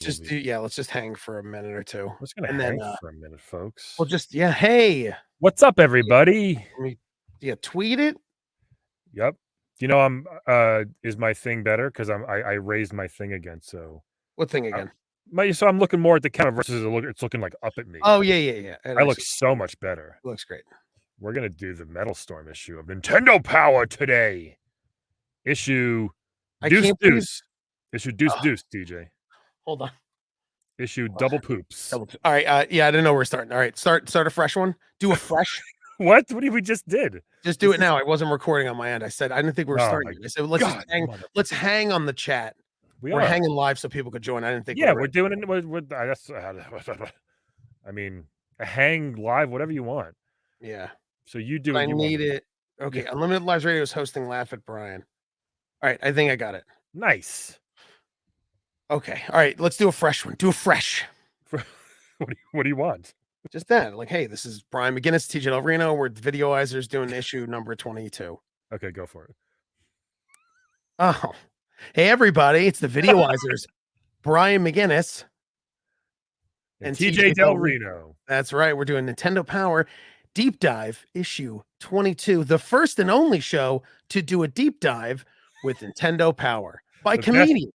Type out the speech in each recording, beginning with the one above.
Just movie. let's just hang for a minute or two, We're just gonna and then hang for a minute, folks. we'll just hey, What's up, everybody? let me tweet it. Yep. You know, is my thing better because I raised my thing again, so What thing uh, again? so I'm looking more at the camera versus it's looking like up at me. Oh yeah. And I I look see. so much better. Looks great. We're gonna do the Metal Storm issue of Nintendo Power today. Issue I Deuce can't believe. Deuce. Issue Deuce Oh, Deuce, DJ. hold on. Issue Double Poops. All right. Yeah, I didn't know we're starting. All right, start a fresh one. Do a fresh. What? What did we just did? Just do it now. I wasn't recording on my end. I said I didn't think we were starting. I said let's just hang. Let's hang on the chat. We're hanging live so people could join. I didn't think. Yeah, we're doing it. That's. I mean, a hang live, whatever you want. Yeah. So you do I what you need want. it. Okay, Unlimited Lives Radio is hosting Laugh at Brian. All right, I think I got it. Nice. Okay, all right, let's do a fresh one. Do a fresh. What do you want? Just that, like, hey, this is Brian McGinnis, TJ Del Reno. We're Videoizers doing issue number 22. Okay, go for it. Oh, hey everybody, it's the Videoizers, Brian McGinnis and TJ Del Reno. That's right. We're doing Nintendo Power Deep Dive issue 22, the first and only show to do a deep dive with Nintendo Power by comedians,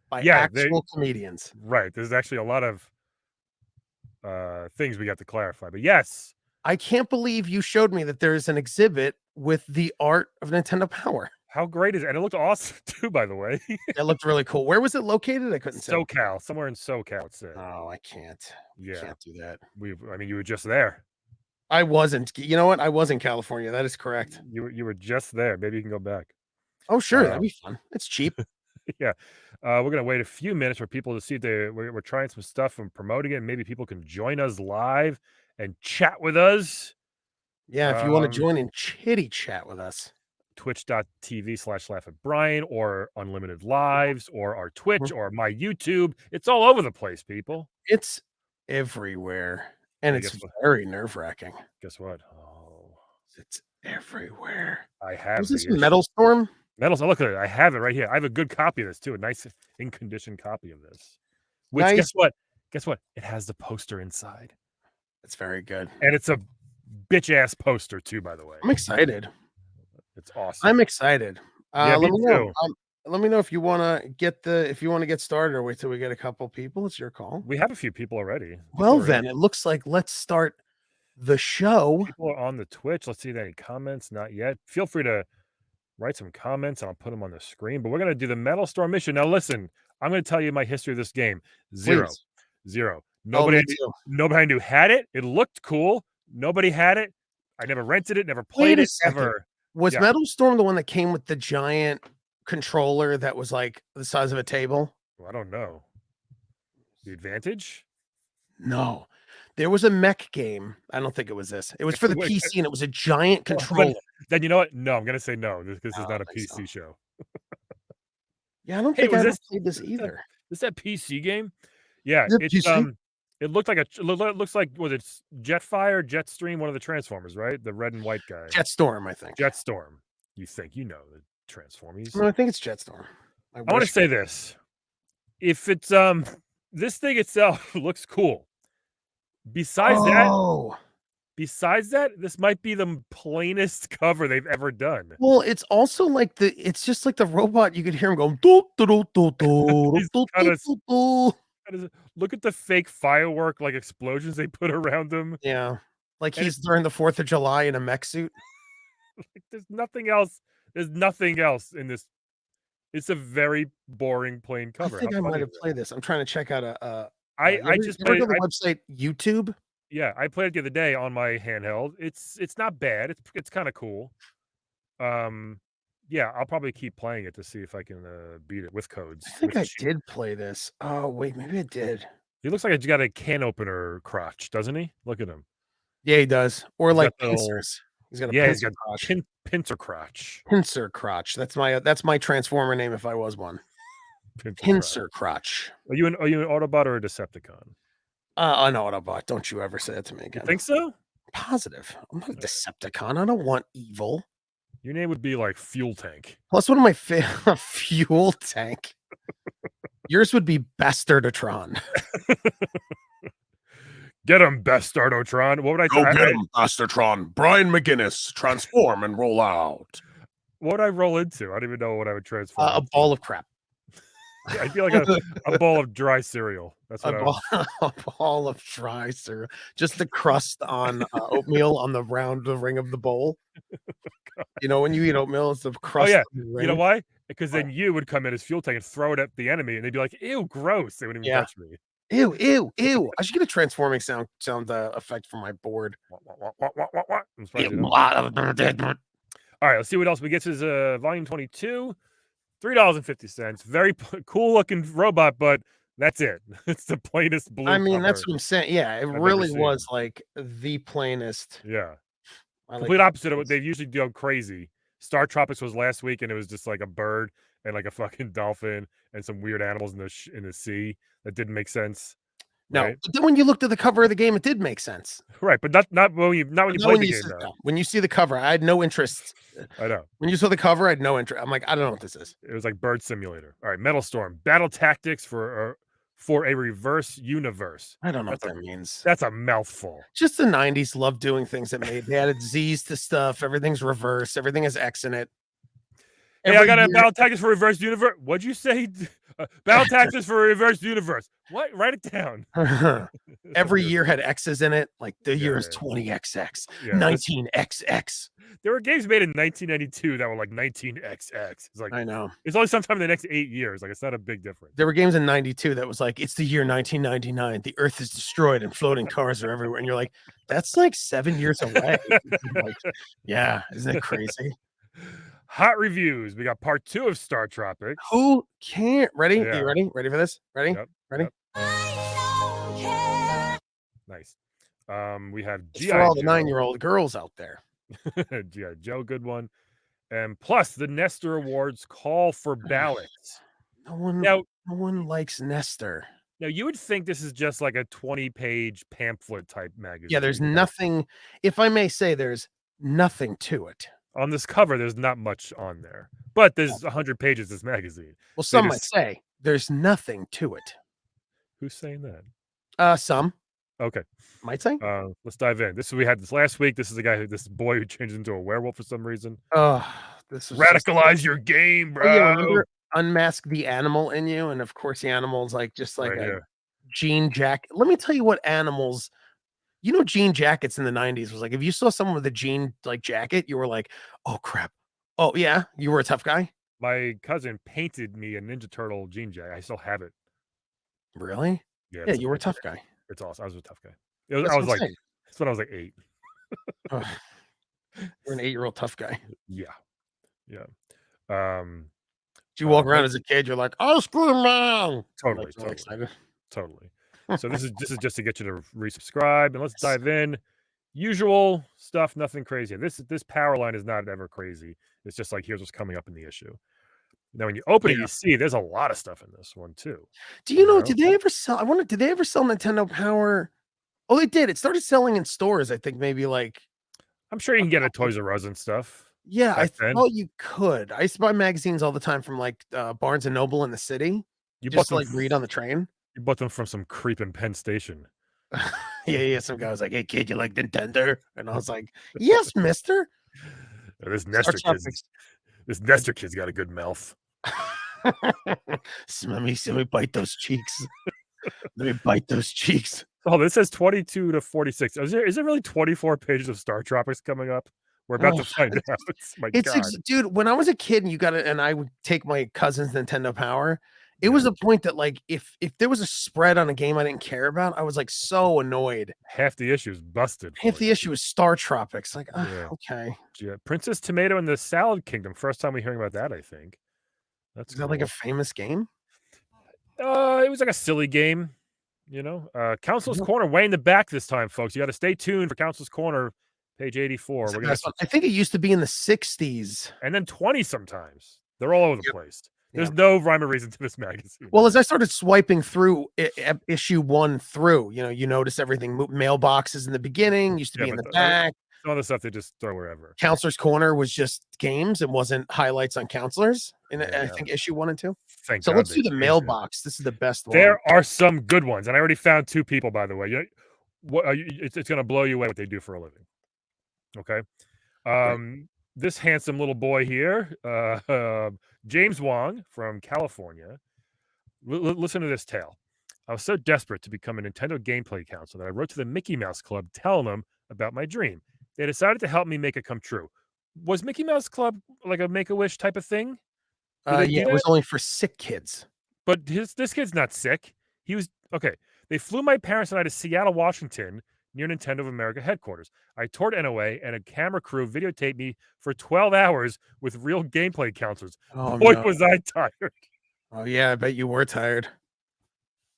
by actual comedians. Right. There's actually a lot of things we got to clarify, but yes. I can't believe you showed me that there's an exhibit with the art of Nintendo Power. How great is it? And it looked awesome too, by the way. It looked really cool. Where was it located? I couldn't say. SoCal, somewhere in SoCal. It said. Oh, I can't. Yeah, can't do that. I mean, you were just there. I wasn't. You know what? I was in California. That is correct. You were just there. Maybe you can go back. Oh, sure. That'd be fun. It's cheap. Yeah. We're gonna wait a few minutes for people to see if we're trying some stuff and promoting it. Maybe people can join us live and chat with us. Yeah, if you want to join in chitty chat with us. Twitch.tv/laughatbrian or Unlimited Lives or our Twitch or my YouTube. It's all over the place, people. It's everywhere. And it's very nerve-wracking. Guess what? Oh, it's everywhere. I have this Metal Storm. Look at it. I have it right here. I have a good copy of this too. A nice in condition copy of this. Which nice. Guess what? It has the poster inside. It's very good. And it's a bitch ass poster too, by the way. I'm excited. It's awesome. I'm excited. Yeah, let me know. Let me know if you want to get started or wait till we get a couple people. It's your call. We have a few people already. Well, then it looks like let's start the show. People are on the Twitch. Let's see any comments. Not yet. Feel free to write some comments and I'll put them on the screen. But we're gonna do the Metal Storm mission. Now, listen, I'm gonna tell you my history of this game. Zero. Nobody I knew had it. It looked cool. Nobody had it. I never rented it. Never played it ever. Was Metal Storm the one that came with the giant controller that was like the size of a table? Well, I don't know. The Advantage? No. There was a mech game. I don't think it was this. It was for the PC and it was a giant controller. Then you know what? No, I'm going to say no. This is not a PC show. Yeah, I don't think I ever played this either. Is that PC game? Yeah, it looked like looks like it's Jetfire, Jetstream, one of the Transformers, right? The red and white guy. Jetstorm, I think. Jetstorm. You think the Transformers? No, I think it's Jetstorm. I want to say this. If it's this thing itself looks cool. Besides that, this might be the plainest cover they've ever done. Well, it's also like it's just like the robot. You could hear him going. Look at the fake firework like explosions they put around him. Yeah, like he's during the 4th of July in a mech suit. There's nothing else. There's nothing else in this. It's a very boring, plain cover. I think I might have played this. I'm trying to check out I just played the website YouTube. Yeah, I played it the other day on my handheld. It's not bad. It's kind of cool. Yeah, I'll probably keep playing it to see if I can beat it with codes. I think I did play this. Oh wait, maybe I did. He looks like he's got a can opener crotch, doesn't he? Look at him. Yeah, he does. Or like pincers. He's got a pincer crotch. Pincer crotch. That's my Transformer name if I was one. Pincer crotch. Are you an Autobot or a Decepticon? An Autobot. Don't you ever say that to me again. You think so? Positive. I'm not a Decepticon. I don't want evil. Your name would be like Fuel Tank. Plus, one of my Fuel Tank. Yours would be Bastardotron. Get him, Bastardotron. What would I Go get him, Bastardotron. Brian McGinnis, transform and roll out. What would I roll into? I don't even know what I would transform. A ball of crap. I feel like a bowl of dry cereal. That's what a ball of dry cereal. Just the crust on oatmeal on the ring of the bowl. You know, when you eat oatmeal, it's the crust. Oh, yeah. You know why? Because then you would come in as fuel tank and throw it at the enemy, and they'd be like, ew, gross. They wouldn't even touch me. Ew, ew, ew. I should get a transforming sound effect for my board. All right, let's see what else we get. This is volume 22. $3.50. Very cool looking robot, but that's it. It's the plainest blue. I mean, that's what I'm saying. Yeah, it really was like the plainest. Yeah. Complete opposite of what they usually do crazy. Star Tropics was last week, and it was just like a bird and like a fucking dolphin and some weird animals in the sea that didn't make sense. No, right? but then when you looked at the cover of the game, it did make sense. Right, but not when you played the game. No. When you see the cover, I had no interest. I know. When you saw the cover, I had no interest. I'm like, I don't know what this is. It was like Bird Simulator. All right, Metal Storm, battle tactics for a reverse universe. I don't know what that means. That's a mouthful. Just the 90s loved doing things that they added Z's to stuff. Everything's reverse. Everything has X in it. Hey, I got a battle tactics for reverse universe. What'd you say? Battle tactics for reverse universe. What? Write it down. Every year had X's in it. Like the year is 20XX, 19XX. There were games made in 1992 that were like 19XX. It's like, I know. It's only sometime in the next 8 years. Like, it's not a big difference. There were games in 92 that was like, it's the year 1999. The earth is destroyed and floating cars are everywhere. And you're like, that's like 7 years away. Like, yeah. Isn't it crazy? Hot reviews. We got part 2 of Star Tropics. Who can't? Ready? Yeah. Are you ready? Ready for this? Ready? Yep. Ready? Yep. Nice. We have G.I. for all the 9-year-old girls out there. G.I. Joe, good one. And plus the Nestor Awards call for ballots. No one likes Nestor. Now you would think this is just like a 20-page pamphlet type magazine. Yeah, there's nothing, if I may say, there's nothing to it. On this cover, there's not much on there, but there's 100 pages this magazine. Well, some might say there's nothing to it. Who's saying that? Some. Okay. Might say. Let's dive in. We had this last week. This is this boy who changed into a werewolf for some reason. This is radicalize your game, bro. Oh, yeah, remember unmask the animal in you, and of course the animal's like just like a jean jacket. Let me tell you what animals. You know, jean jackets in the 90s was like, if you saw someone with a jean like jacket, you were like, oh crap. Oh yeah, you were a tough guy. My cousin painted me a Ninja Turtle jean jacket. I still have it. Really? Yeah, you were a tough guy. It's awesome. I was a tough guy. I was like, that's when I was like 8. You're an 8-year-old tough guy. Yeah. Did you walk around as a kid? You're like, oh, screw him now. Totally. So this is just to get you to resubscribe, and let's dive in. Usual stuff, nothing crazy. This power line is not ever crazy. It's just like, here's what's coming up in the issue. Now, when you open it, you see there's a lot of stuff in this one too. Do you know? Did they ever sell? I wonder. Did they ever sell Nintendo Power? Oh, they did. It started selling in stores. I think maybe like. I'm sure you can get a Toys R Us and stuff. Yeah, I thought you could. I used to buy magazines all the time from like Barnes and Noble in the city. You just to, like read on the train. You bought them from some creep in Penn Station. yeah. Some guy was like, "Hey kid, you like Nintendo?" And I was like, "Yes, mister." This Nestor kid's got a good mouth. Let me bite those cheeks. Let me bite those cheeks. Oh, this says 22 to 46. Is it really 24 pages of Star Tropics coming up? We're about to find out. My God. Dude, when I was a kid and I would take my cousin's Nintendo Power, it was a point that like if there was a spread on a game I didn't care about, I was like so annoyed. Half the issue is busted. Half the issue is Star Tropics. Like, okay. Yeah. Princess Tomato and the Salad Kingdom. First time we're hearing about that, I think. Is that like a famous game? It was like a silly game, you know. Council's Corner way in the back this time, folks. You got to stay tuned for Council's Corner, page 84. I think it used to be in the 60s. And then 20 sometimes. They're all over the place. There's no rhyme or reason to this magazine. Well, as I started swiping through issue 1 through, you notice everything. Mailboxes in the beginning used to be in the back. Some of the stuff they just throw wherever. Counselor's Corner was just games. It wasn't highlights on counselors. And I Yeah. think issue 1 and 2. Thank So God let's they do the changed it. mailbox. This is the best one. There are some good ones, and I already found 2 people, by the way. What it's going to blow you away what they do for a living. Okay. This handsome little boy here, James Wong from California. Listen to this tale. I was so desperate to become a Nintendo gameplay counselor that I wrote to the Mickey Mouse Club telling them about my dream. They decided to help me make it come true. Was Mickey Mouse Club like a Make-A-Wish type of thing? Yeah, it was only for sick kids. But this kid's not sick. He was okay. They flew my parents and I to Seattle, Washington, near Nintendo of America headquarters. I toured NOA, and a camera crew videotaped me for 12 hours with real gameplay counselors. Oh, Boy, no. was I tired. Oh, yeah, I bet you were tired.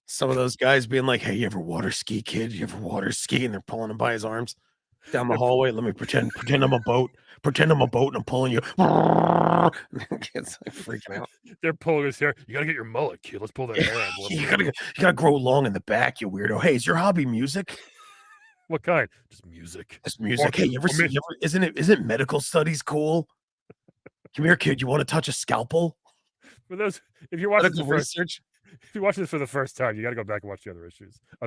Some of those guys being like, "Hey, you ever water ski, kid? You ever water ski?" And they're pulling him by his arms down the hallway. Let me pretend I'm a boat. Pretend I'm a boat and I'm pulling you. Kids like freaking out. They're pulling his hair. You gotta get your mullet, kid. Let's pull that hair out. You gotta grow long in the back, you weirdo. Hey, is your hobby music? What kind? Just music. Just music. Hey, isn't medical studies cool? Come here, kid. You want to touch a scalpel? For those, if you're watching Medical research. If you watch this for the first time, you got to go back and watch the other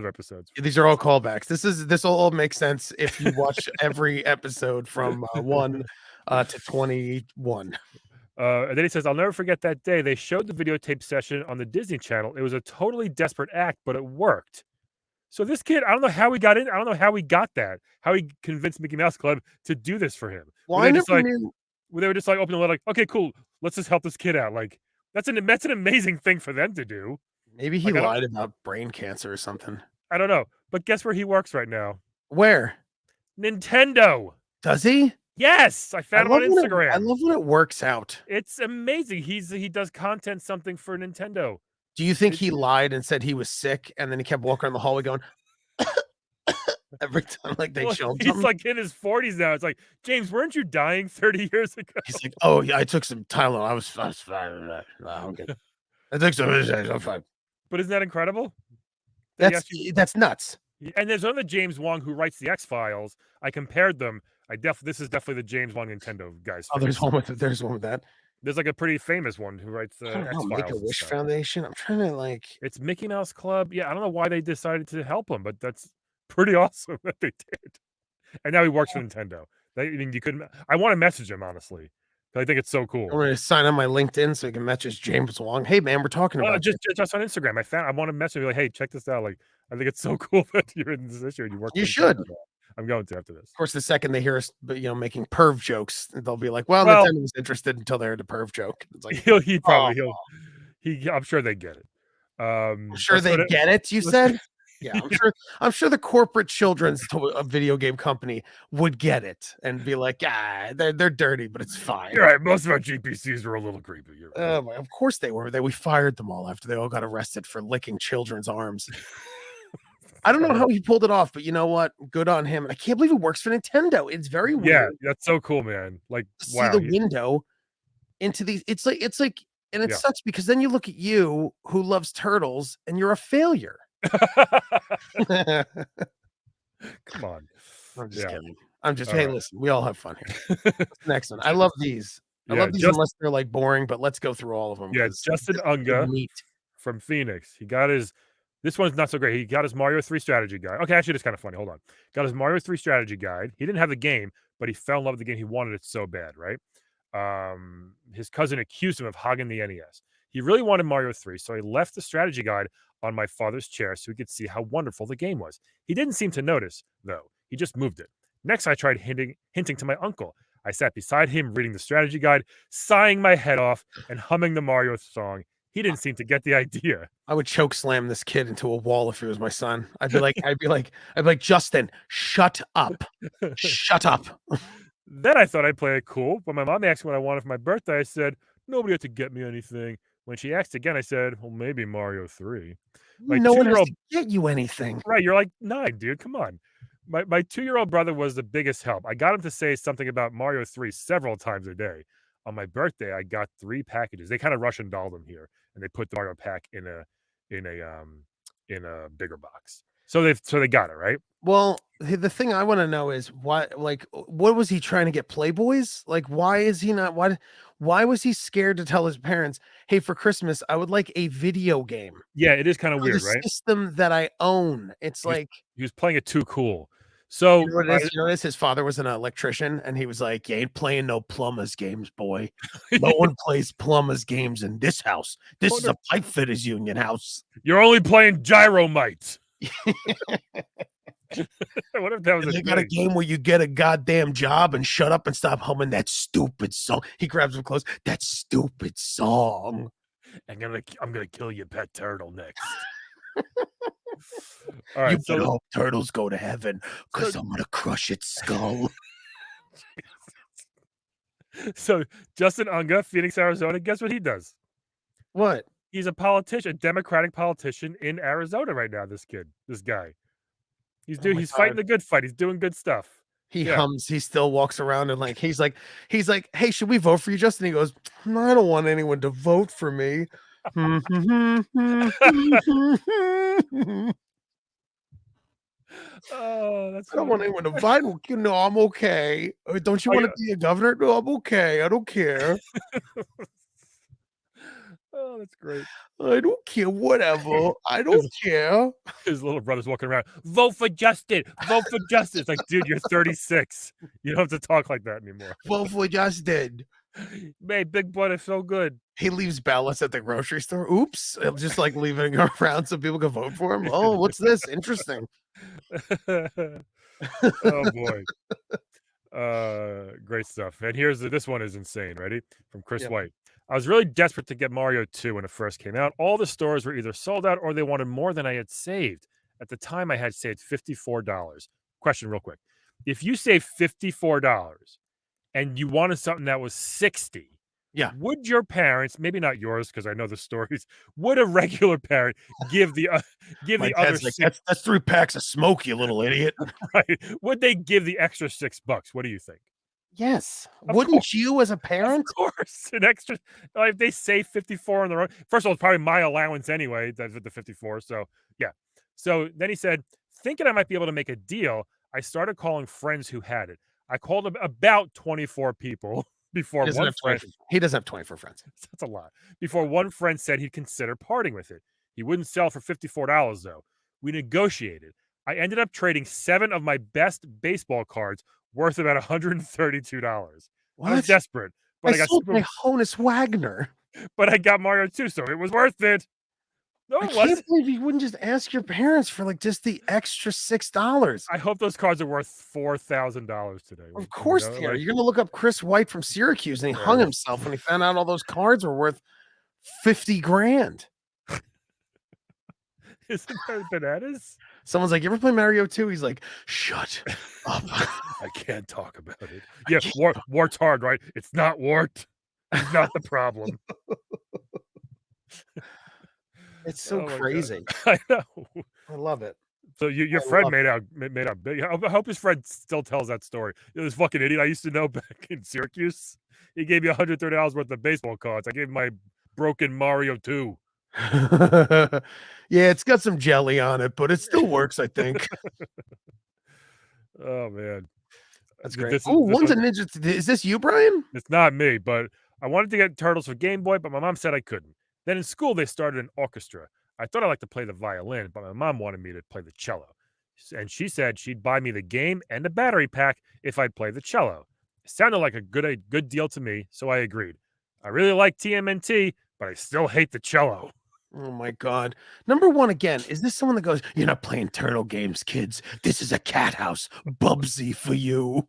episodes. These are all callbacks. This will all make sense if you watch every episode from 1 to 21. And then he says, "I'll never forget that day. They showed the videotape session on the Disney Channel. It was a totally desperate act, but it worked." So this kid, I don't know how he got in. I don't know how he got that. How he convinced Mickey Mouse Club to do this for him. Well, I never knew. They were just like opening the like, okay, cool. Let's just help this kid out. Like that's an amazing thing for them to do. Maybe he lied about brain cancer or something. I don't know. But guess where he works right now? Where? Nintendo. Does he? Yes, I found him on Instagram. I love when it works out. It's amazing. He does content something for Nintendo. Do you think he lied and said he was sick, and then he kept walking around the hallway going every time like they show him? He's like in his 40s now. It's like, James, weren't you dying 30 years ago? He's like, oh yeah, I took some Tylenol. I was fine. I'm good. I took some. I'm fine. But isn't that incredible? That's nuts. And there's another James Wong who writes the X-Files. I compared them. This is definitely the James Wong Nintendo guys. Oh, there's one with that. There's like a pretty famous one who writes the X-Files. Make-A-Wish Foundation. I'm trying to like. It's Mickey Mouse Club. Yeah, I don't know why they decided to help him, but that's pretty awesome that they did. And now he works for Nintendo. You couldn't. I want to message him honestly. I think it's so cool. I'm going to sign on my LinkedIn so I can message James Wong. Hey man, we're talking about just on Instagram. I want to message you like, hey, check this out. Like, I think it's so cool that you're in this issue and you work. You should. I'm going to after this. Of course, the second they hear us, making perv jokes, they'll be like, "Well, Nintendo was interested until they heard the perv joke." It's like I'm sure they get it. I'm sure they get it. You said, yeah. I'm sure the corporate children's video game company would get it and be like, "Ah, they're dirty, but it's fine." You're right. Most of our GPCs were a little creepy. Right. Of course they were. We fired them all after they all got arrested for licking children's arms. I don't know how he pulled it off, but you know what? Good on him. And I can't believe it works for Nintendo. It's very weird. Yeah, that's so cool, man. Like, wow. See the window into these. It's like, and it sucks because then you look at you who loves turtles and you're a failure. Come on. I'm just kidding. Hey, listen, we all have fun here. Next one. I love these. I love these unless they're like boring, but let's go through all of them. Yeah, Justin Unga from Phoenix. He got his. This one's not so great. He got his Mario 3 strategy guide. Okay, actually, it's kind of funny. Hold on. Got his Mario 3 strategy guide. He didn't have the game, but he fell in love with the game. He wanted it so bad, right? His cousin accused him of hogging the NES. He really wanted Mario 3, so he left the strategy guide on my father's chair so he could see how wonderful the game was. He didn't seem to notice, though. He just moved it. Next, I tried hinting to my uncle. I sat beside him reading the strategy guide, sighing my head off, and humming the Mario song. He didn't seem to get the idea. I would choke slam this kid into a wall if he was my son. I'd be like, Justin, shut up. Shut up. Then I thought I'd play it cool. When my mom asked me what I wanted for my birthday, I said, nobody had to get me anything. When she asked again, I said, well, maybe Mario 3. No one has to get you anything. Right. You're like 9, dude. Come on. My 2-year-old brother was the biggest help. I got him to say something about Mario 3 several times a day. On my birthday, I got 3 packages. They kind of Russian dolled them here, and they put the Mario pack in a bigger box. So they got it right. Well, the thing I want to know is why, like, what was he trying to get Playboys? Like, why is he not? Why was he scared to tell his parents, "Hey, for Christmas, I would like a video game Yeah, it is kind of for the weird, right? system that I own." It's He was, like, he was playing it too cool. So you know what it is? You know what it is? His father was an electrician, and he was like, "You ain't playing no plumbers games, boy. No one plays plumbers games in this house. This is a pipe fitters union house." You're only playing Gyromites. What if that was they got a game where you get a goddamn job and shut up and stop humming that stupid song. He grabs him close. That stupid song. I'm gonna kill your pet turtle next. All right, you better hope turtles go to heaven because I'm gonna crush its skull. So Justin Unga, Phoenix, Arizona. Guess what he does? What? He's a politician, a Democratic politician in Arizona right now. This guy. He's fighting the good fight. He's doing good stuff. He hums. He still walks around and he's like, "Hey, should we vote for you, Justin?" He goes, "I don't want anyone to vote for me." Oh, that's. I don't want anyone to vote. No, I'm okay. Don't you want to be a governor? No, I'm okay. I don't care. Oh, that's great. I don't care. Whatever. I don't care. His little brother's walking around. Vote for Justin. Vote for Justin. It's like, dude, you're 36. You don't have to talk like that anymore. Vote for Justin. Man, big brother, so good. He leaves ballots at the grocery store. Oops. Just like leaving it around so people can vote for him. Oh, what's this? Interesting. Oh boy. Great stuff. And this one is insane. Ready? From Chris White. I was really desperate to get Mario 2 when it first came out. All the stores were either sold out or they wanted more than I had saved. At the time, I had saved $54. Question real quick. If you save $54 and you wanted something that was $60, would your parents, maybe not yours because I know the stories, would a regular parent give the other that's 3 packs of smoke, you little idiot. Right? Would they give the extra $6? What do you think? Yes. Wouldn't you as a parent? Of course. An extra, if they save 54 on the road. First of all, it's probably my allowance anyway, that's with the 54. So yeah. So then he said, thinking I might be able to make a deal, I started calling friends who had it. I called about 24 people before one friend. He doesn't have 24 friends. That's a lot. Before one friend said he'd consider parting with it. He wouldn't sell for $54 though. We negotiated. I ended up trading 7 of my best baseball cards worth about $132. What? I was desperate, but I got my Honus Wagner. But I got Mario 2, so it was worth it. No, I can't believe you wouldn't just ask your parents for just the extra $6. I hope those cards are worth $4,000 today. Of course they are. You're gonna look up Chris White from Syracuse, and he hung himself when he found out all those cards were worth $50,000. Isn't that bananas? Someone's like, "You ever play Mario 2?" He's like, "Shut up." I can't talk about it. Yeah, wart's hard, right? It's not wart. It's not the problem. It's so crazy. I know. I love it. So your friend made out big. I hope his friend still tells that story. This fucking idiot I used to know back in Syracuse. He gave me $130 worth of baseball cards. I gave him my broken Mario 2. Yeah, it's got some jelly on it, but it still works, I think. Oh man, that's great. One's a ninja. Is this you, Brian? It's not me, but I wanted to get Turtles for Game Boy, but my mom said I couldn't. Then in school they started an orchestra. I thought I liked to play the violin, but my mom wanted me to play the cello, and she said she'd buy me the game and the battery pack if I'd play the cello. It sounded like a good deal to me, so I agreed. I really like TMNT, but I still hate the cello. Oh my God. Number one, again, is this someone that goes, "You're not playing turtle games, kids. This is a cat house. Bubsy for you.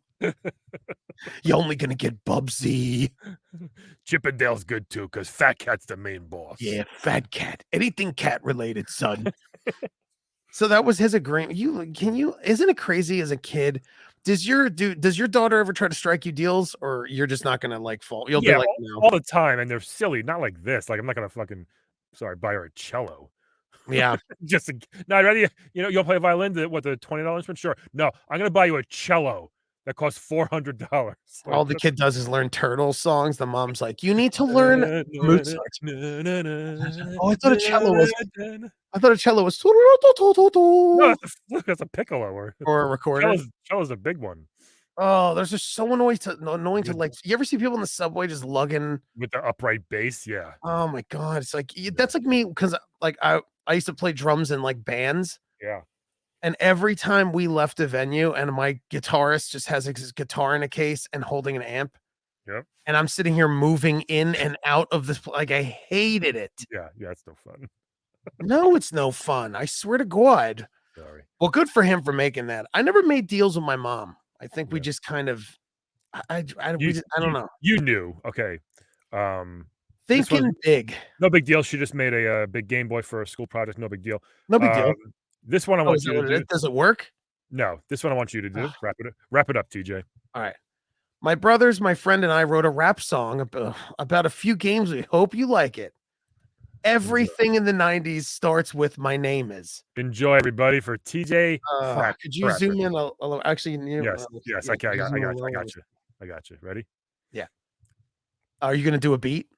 You're only going to get Bubsy." Chippendale's good too, because Fat Cat's the main boss. Yeah, Fat Cat. Anything cat related, son. So that was his agreement. Isn't it crazy as a kid? Does your daughter ever try to strike you deals, or you're just not going to fall? You'll be like, no. All the time, and they're silly. Not like this. Like I'm not going to fucking. Sorry, buy her a cello. Yeah. No, I'd rather you'll play a violin. What, the $20 instrument? Sure. No, I'm gonna buy you a cello that costs $400. All the kid does is learn Turtle songs. The mom's like, "You need to learn Mozart." Oh, I thought a cello was. I thought a cello was. No, that's a piccolo or a recorder. Cello's a big one. Oh, those are so annoying to like. You ever see people in the subway just lugging with the upright bass? Yeah. Oh my god, it's like that's like me because like I used to play drums in like bands. Yeah. And every time we left a venue and my guitarist just has his guitar in a case and holding an amp. Yep. And I'm sitting here moving in and out of this, like I hated it. Yeah, it's no fun. No, it's no fun. I swear to God. Sorry. Well, good for him for making that. I never made deals with my mom. I think we just kind of, I don't know. You knew, okay. Thinking big. No big deal. She just made a big Game Boy for a school project. No big deal. No big deal. This one I want you to do. Does it work? No, this one I want you to do. Wrap it up, TJ. All right. My brothers, my friend, and I wrote a rap song about a few games. We hope you like it. Everything in the 90s starts with "My name is." Enjoy, everybody, for TJ. Could you zoom in a little? Actually, yes, I can. I got you. Ready? Yeah. Are you gonna do a beat?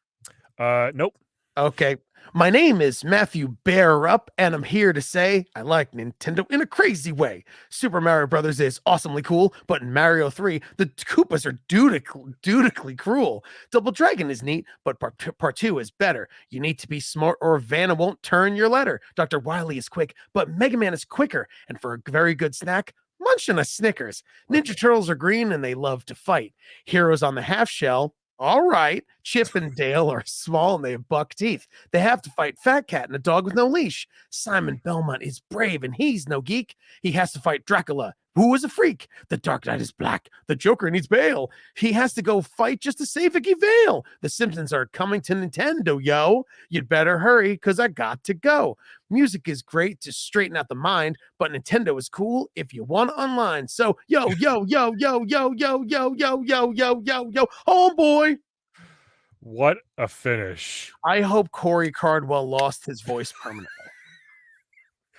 Nope. Okay. My name is Matthew Bear Up, and I'm here to say I like Nintendo in a crazy way. Super Mario Brothers is awesomely cool, but in Mario 3, the Koopas are dutifully cruel. Double Dragon is neat, but part 2 is better. You need to be smart or Vanna won't turn your letter. Dr. Wily is quick, but Mega Man is quicker. And for a very good snack, munch on a Snickers. Ninja Turtles are green, and they love to fight. Heroes on the half shell. All right, Chip and Dale are small and they have buck teeth. They have to fight Fat Cat and a dog with no leash. Simon Belmont is brave and he's no geek. He has to fight Dracula, who is a freak. The Dark Knight is black. The Joker needs bail. He has to go fight just to save Vicky Vale. The Simpsons are coming to Nintendo, yo. You'd better hurry because I got to go. Music is great to straighten out the mind, but Nintendo is cool if you want online. So, yo, homeboy. What a finish. I hope Corey Cardwell lost his voice permanently.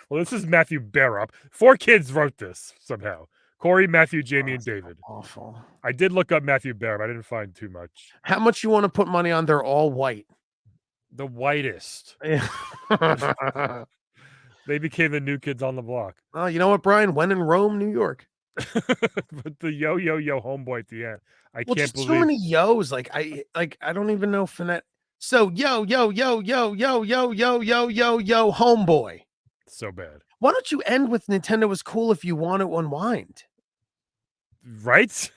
Well, this is Matthew Bearup. 4 kids wrote this somehow. Corey, Matthew, Jamie, and David. Awful. I did look up Matthew Bearup. I didn't find too much. How much you want to put money on they're all white? The whitest. They became the new kids on the block. Oh, you know what, Brian? When in Rome, New York. But the yo homeboy at the end. I can't believe so many yos. I don't even know phonetic. So yo homeboy. So bad. Why don't you end with Nintendo was cool if you want to unwind? Right?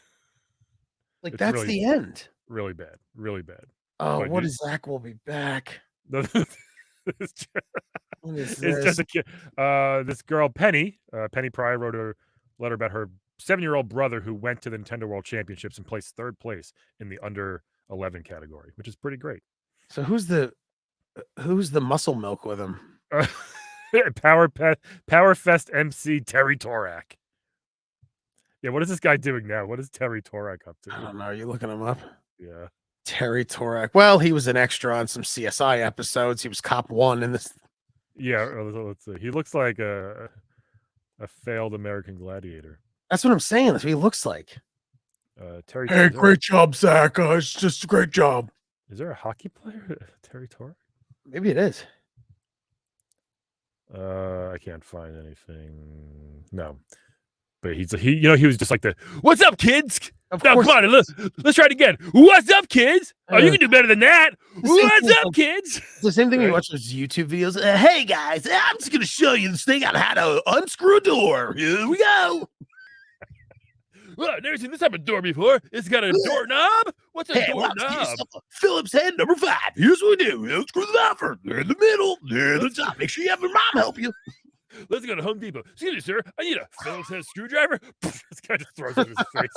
Like that's really, the end. Really bad. Really bad. Oh, but what is Zach will be back? It's just a kid. This girl, Penny Pryor, wrote a letter about her 7-year-old brother who went to the Nintendo World Championships and placed 3rd place in the under 11 category, which is pretty great. So who's the muscle milk with him? Power Fest MC Terry Torak. Yeah, what is this guy doing now? What is Terry Torak up to? I don't know. Are you looking him up? Yeah. Terry Torak. Well, he was an extra on some CSI episodes. He was Cop 1 in this. Yeah, let's see. He looks like a failed American gladiator. That's what I'm saying. That's what he looks like. Terry. Hey, great job, Zach. It's just a great job. Is there a hockey player, Terry Torak? Maybe it is. I can't find anything. No. But he was just like what's up, kids? Now, come on, let's try it again. What's up, kids? Oh, you can do better than that. What's up, kids? It's the same thing we watch those YouTube videos. Hey, guys, I'm just going to show you this thing on how to unscrew a door. Here we go. Well, I've never seen this type of door before. It's got a doorknob. What's a doorknob? Phillips head number 5. Here's what we do. Unscrew the knob first. There in the middle. There at the top. Make sure you have your mom help you. Let's go to Home Depot. Excuse me, sir. I need a Phillips head screwdriver. This guy just throws it in his face.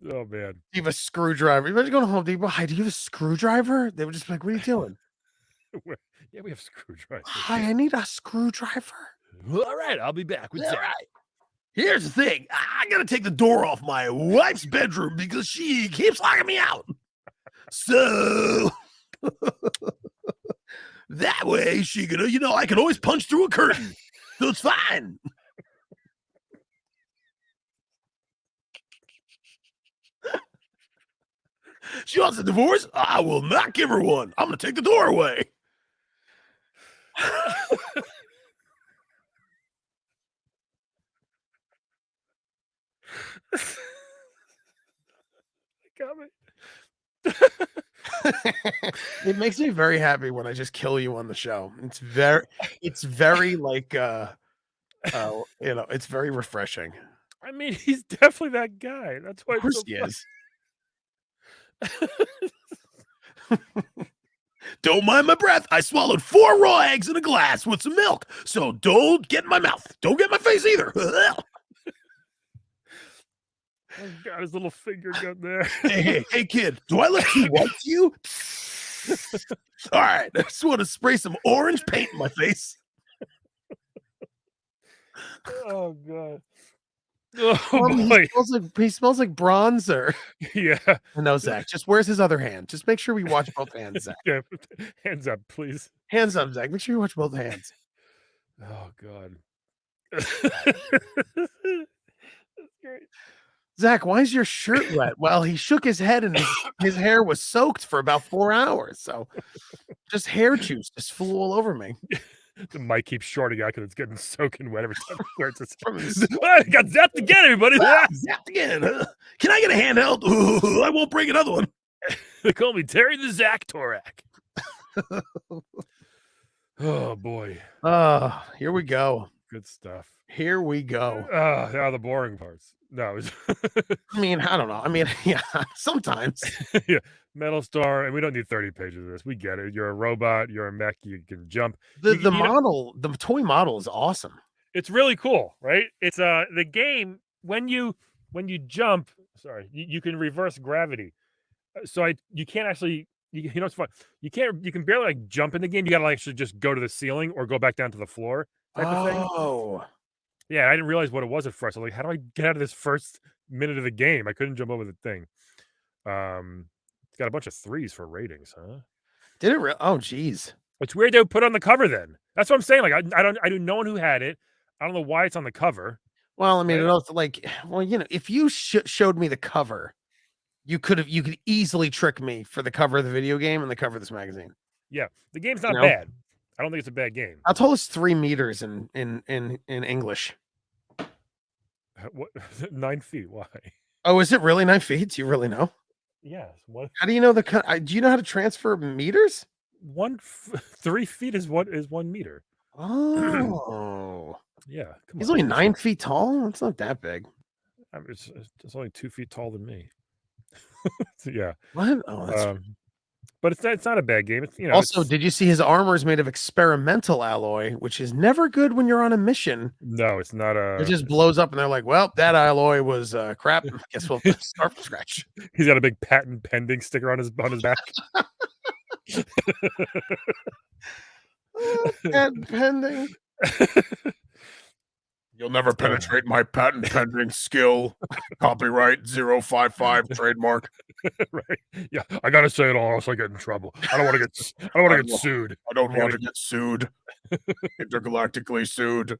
Oh, man. You have a screwdriver. You better go to Home Depot. Hi, do you have a screwdriver? They would just be like, what are you doing? Yeah, we have screwdrivers. Hi, I need a screwdriver. All right, I'll be back with Zach. Right. Here's the thing. I got to take the door off my wife's bedroom because she keeps locking me out. So... that way she could, I can always punch through a curtain. So it's fine. She wants a divorce? I will not give her one. I'm going to take the door away. It makes me very happy when I just kill you on the show. It's very like it's very refreshing. I mean, he's definitely that guy. That's why Of course it's he so is. Don't mind my breath. I swallowed 4 raw eggs in a glass with some milk. So don't get in my mouth. Don't get in my face either. Oh God, his little finger got there. Hey, kid. Do I look too white to you? All right. I just want to spray some orange paint in my face. Oh God. Oh boy. He smells like bronzer. Yeah. No, Zach. Just where's his other hand? Just make sure we watch both hands, Zach. Yeah. Hands up, please. Hands up, Zach. Make sure you watch both hands. Oh God. That's great. Zach, why is your shirt wet? Well, he shook his head and his hair was soaked for about 4 hours. So just hair juice just flew all over me. The mic keeps shorting out because it's getting soaking wet every time it starts. I got zapped again, everybody. Zapped again. Can I get a handheld? Ooh, I won't bring another one. They call me Terry the Zach Torak. Oh boy. Here we go. Good stuff. Here we go. Now the boring parts. No. I mean, I don't know. I mean, yeah, sometimes. Yeah. Metal Star, and we don't need 30 pages of this. We get it. You're a robot, you're a mech, you can jump. The toy model is awesome. It's really cool, right? It's the game when you jump, you can reverse gravity. So you can't actually you know it's fun. You can barely like jump in the game. You gotta actually just go to the ceiling or go back down to the floor type of thing. Oh. Yeah, I didn't realize what it was at first. I was like, how do I get out of this first minute of the game? I couldn't jump over the thing. It's got a bunch of 3s for ratings, huh? Did it oh geez. It's weird they put on the cover then. That's what I'm saying. Like I do no one who had it. I don't know why it's on the cover. Well, I mean, Right. it also like, well, if you showed me the cover, you could easily trick me for the cover of the video game and the cover of this magazine. Yeah, the game's not know? bad. I don't think it's a bad game. How tall is 3 meters in English? What 9 feet? Why? Oh, is it really 9 feet? Do you really know? Yes. What? How do you know do you know how to transfer meters? 3 feet is 1 meter. Oh. Yeah. Come He's on. only 9 feet tall. It's not that big. I mean, it's only 2 feet taller than me. So, yeah. What? Oh, that's But it's not a bad game. It's also, did you see his armor is made of experimental alloy, which is never good when you're on a mission. No, it's not It just blows up and they're like, well, that alloy was crap. I guess we'll start from scratch. He's got a big patent pending sticker on his back. Patent pending. You'll never penetrate my patent pending skill. Copyright 055 trademark. Right. Yeah, I gotta say it all else I get in trouble. I don't want to get sued. I don't want to get sued. Intergalactically sued.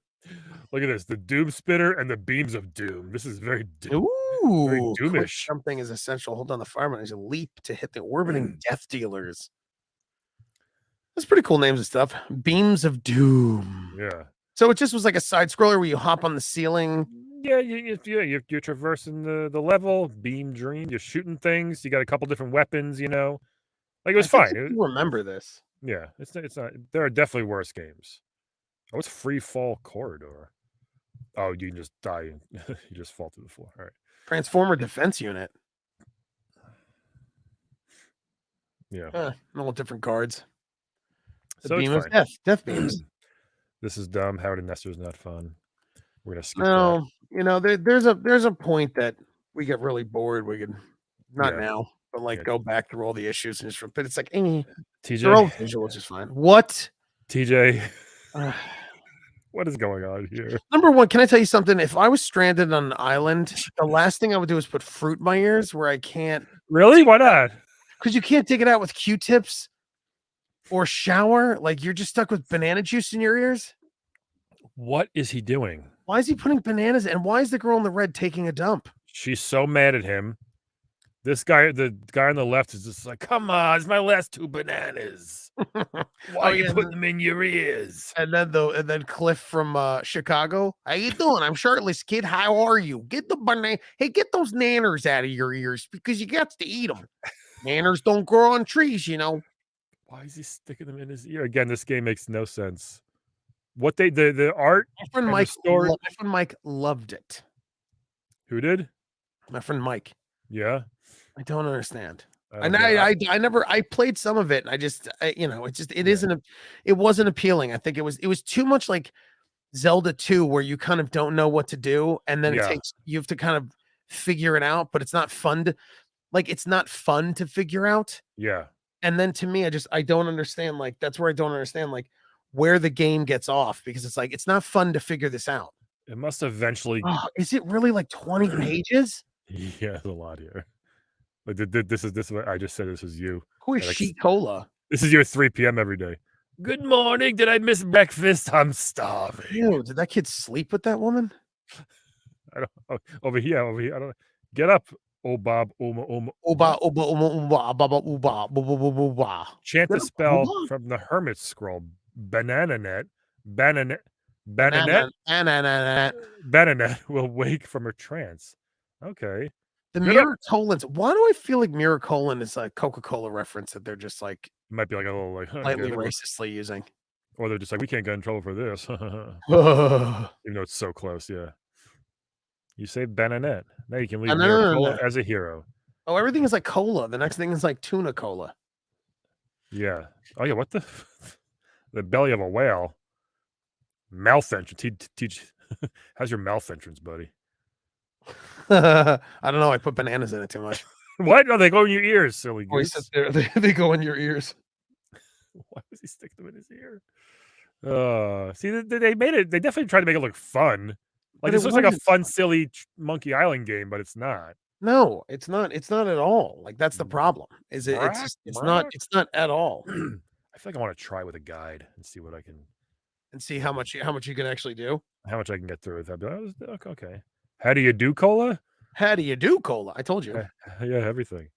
Look at this. The Doom Spitter and the Beams of Doom. This is very Ooh, quick doomish. jumping is essential. Hold on the fireman as a leap to hit the orbiting death dealers. That's pretty cool names and stuff. Beams of Doom. Yeah. So it just was like a side scroller where you hop on the ceiling. Yeah, you're traversing the level, beam dream, you're shooting things, you got a couple different weapons, Like it was fine. You remember this. Yeah, it's not there are definitely worse games. Oh, it's Free Fall Corridor. Oh, you can just die and you just fall to the floor. All right. Transformer Defense Unit. Yeah. All different cards. The So it's beam of fine. death. Death beams. This is dumb. Howard and Nestor is not fun. We're gonna skip No, there's a point that we get really bored. We could not Yeah. now, but like Yeah. go back through all the issues and just. But it's like, that. they're all TJ, visual, which is fine. What? TJ, what is going on here? Number one, can I tell you something? If I was stranded on an island, the last thing I would do is put fruit in my ears where I can't, Really? Why not? because you can't dig it out with Q-tips or shower. Like you're just stuck with banana juice in your ears. What is he doing? Why is he putting bananas? And why is the girl in the red taking a dump? She's so mad at him This guy, the guy on the left, is just like, "Come on, it's my last 2 bananas. Why are you putting them in your ears?" And then Cliff from Chicago. How you doing? I'm shirtless, kid. How are you? Get the banana. Hey, get those nanners out of your ears because you got to eat them. Nanners don't grow on trees, you know. Why is he sticking them in his ear? Again, this game makes no sense. What they the art My friend and the Mike. story. My friend Mike loved it. Who did? My friend Mike. Yeah. I don't understand. I And don't get it. I never played some of it and it Yeah. isn't it wasn't appealing. I think it was too much like Zelda 2 where you kind of don't know what to do and then Yeah. you have to kind of figure it out, but it's not fun to figure out. Yeah. And then to me I don't understand, like that's where I don't understand like where the game gets off because it's like it's not fun to figure this out. It must eventually. Oh, is it really like 20 pages? Yeah, there's a lot here. Like this is what I just said. This is you. Who is Like, She Cola? This is your 3 p.m. every day. Good morning. Did I miss breakfast? I'm starving. Ew, did that kid sleep with that woman? I don't. Over here. I don't. Get up. Oh Bob. Oba, oba, uma, umba, baba, uba, bu, bu, bu, bu, ba. Chant the Get up, spell Oba. from the Hermit Scroll. Banananet. Bananet Banana. Bananet will wake from her trance. Okay. The Get up. Miracolins. Why do I feel like Miracolin is a Coca-Cola reference that they're just like It might be like a little like slightly okay. racistly using? Or they're just like, we can't get in trouble for this. Even Oh, though it's so close, yeah. You say Bananet. Now you can leave Banana. Miracola as a hero. Everything is like cola. The next thing is like tuna cola. Yeah. Oh yeah, what the the belly of a whale. Mouth entrance. Teach how's your mouth entrance, buddy? I don't know. I put bananas in it too much. What? Oh, they go in your ears, silly Oh, he goose. sits there. They go in your ears. Why does he stick them in his ear? See, they made it. They definitely tried to make it look fun. Like But this it looks like a wasn't fun, silly Monkey Island game, but it's not. No, it's not. It's not at all. Like that's the problem. Is it? It's Brack, just. It's brack. not. It's not at all. I feel like I want to try with a guide and see what I can, And see how much you can actually do. how much I can get through with that. But okay. How do you do, Cola? How do you do, Cola? I told you. Yeah, everything.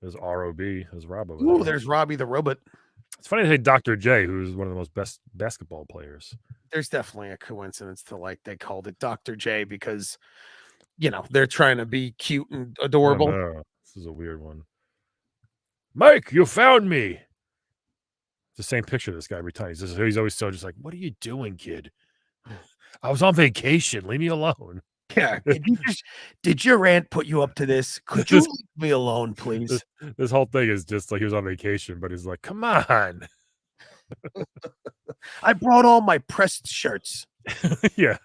There's ROB. There's Rob over Ooh, there. there's Robbie the robot. It's funny to say Dr. J, who's one of the most best basketball players. There's definitely a coincidence to like they called it Dr. J because they're trying to be cute and adorable. No, this is a weird one. Mike, you found me. It's the same picture of this guy every time. He's always so just like, what are you doing, kid? I was on vacation. Leave me alone. Yeah. Did your aunt put you up to this? Could you leave me alone, please? This whole thing is just like he was on vacation, but he's like, come on. I brought all my pressed shirts. Yeah.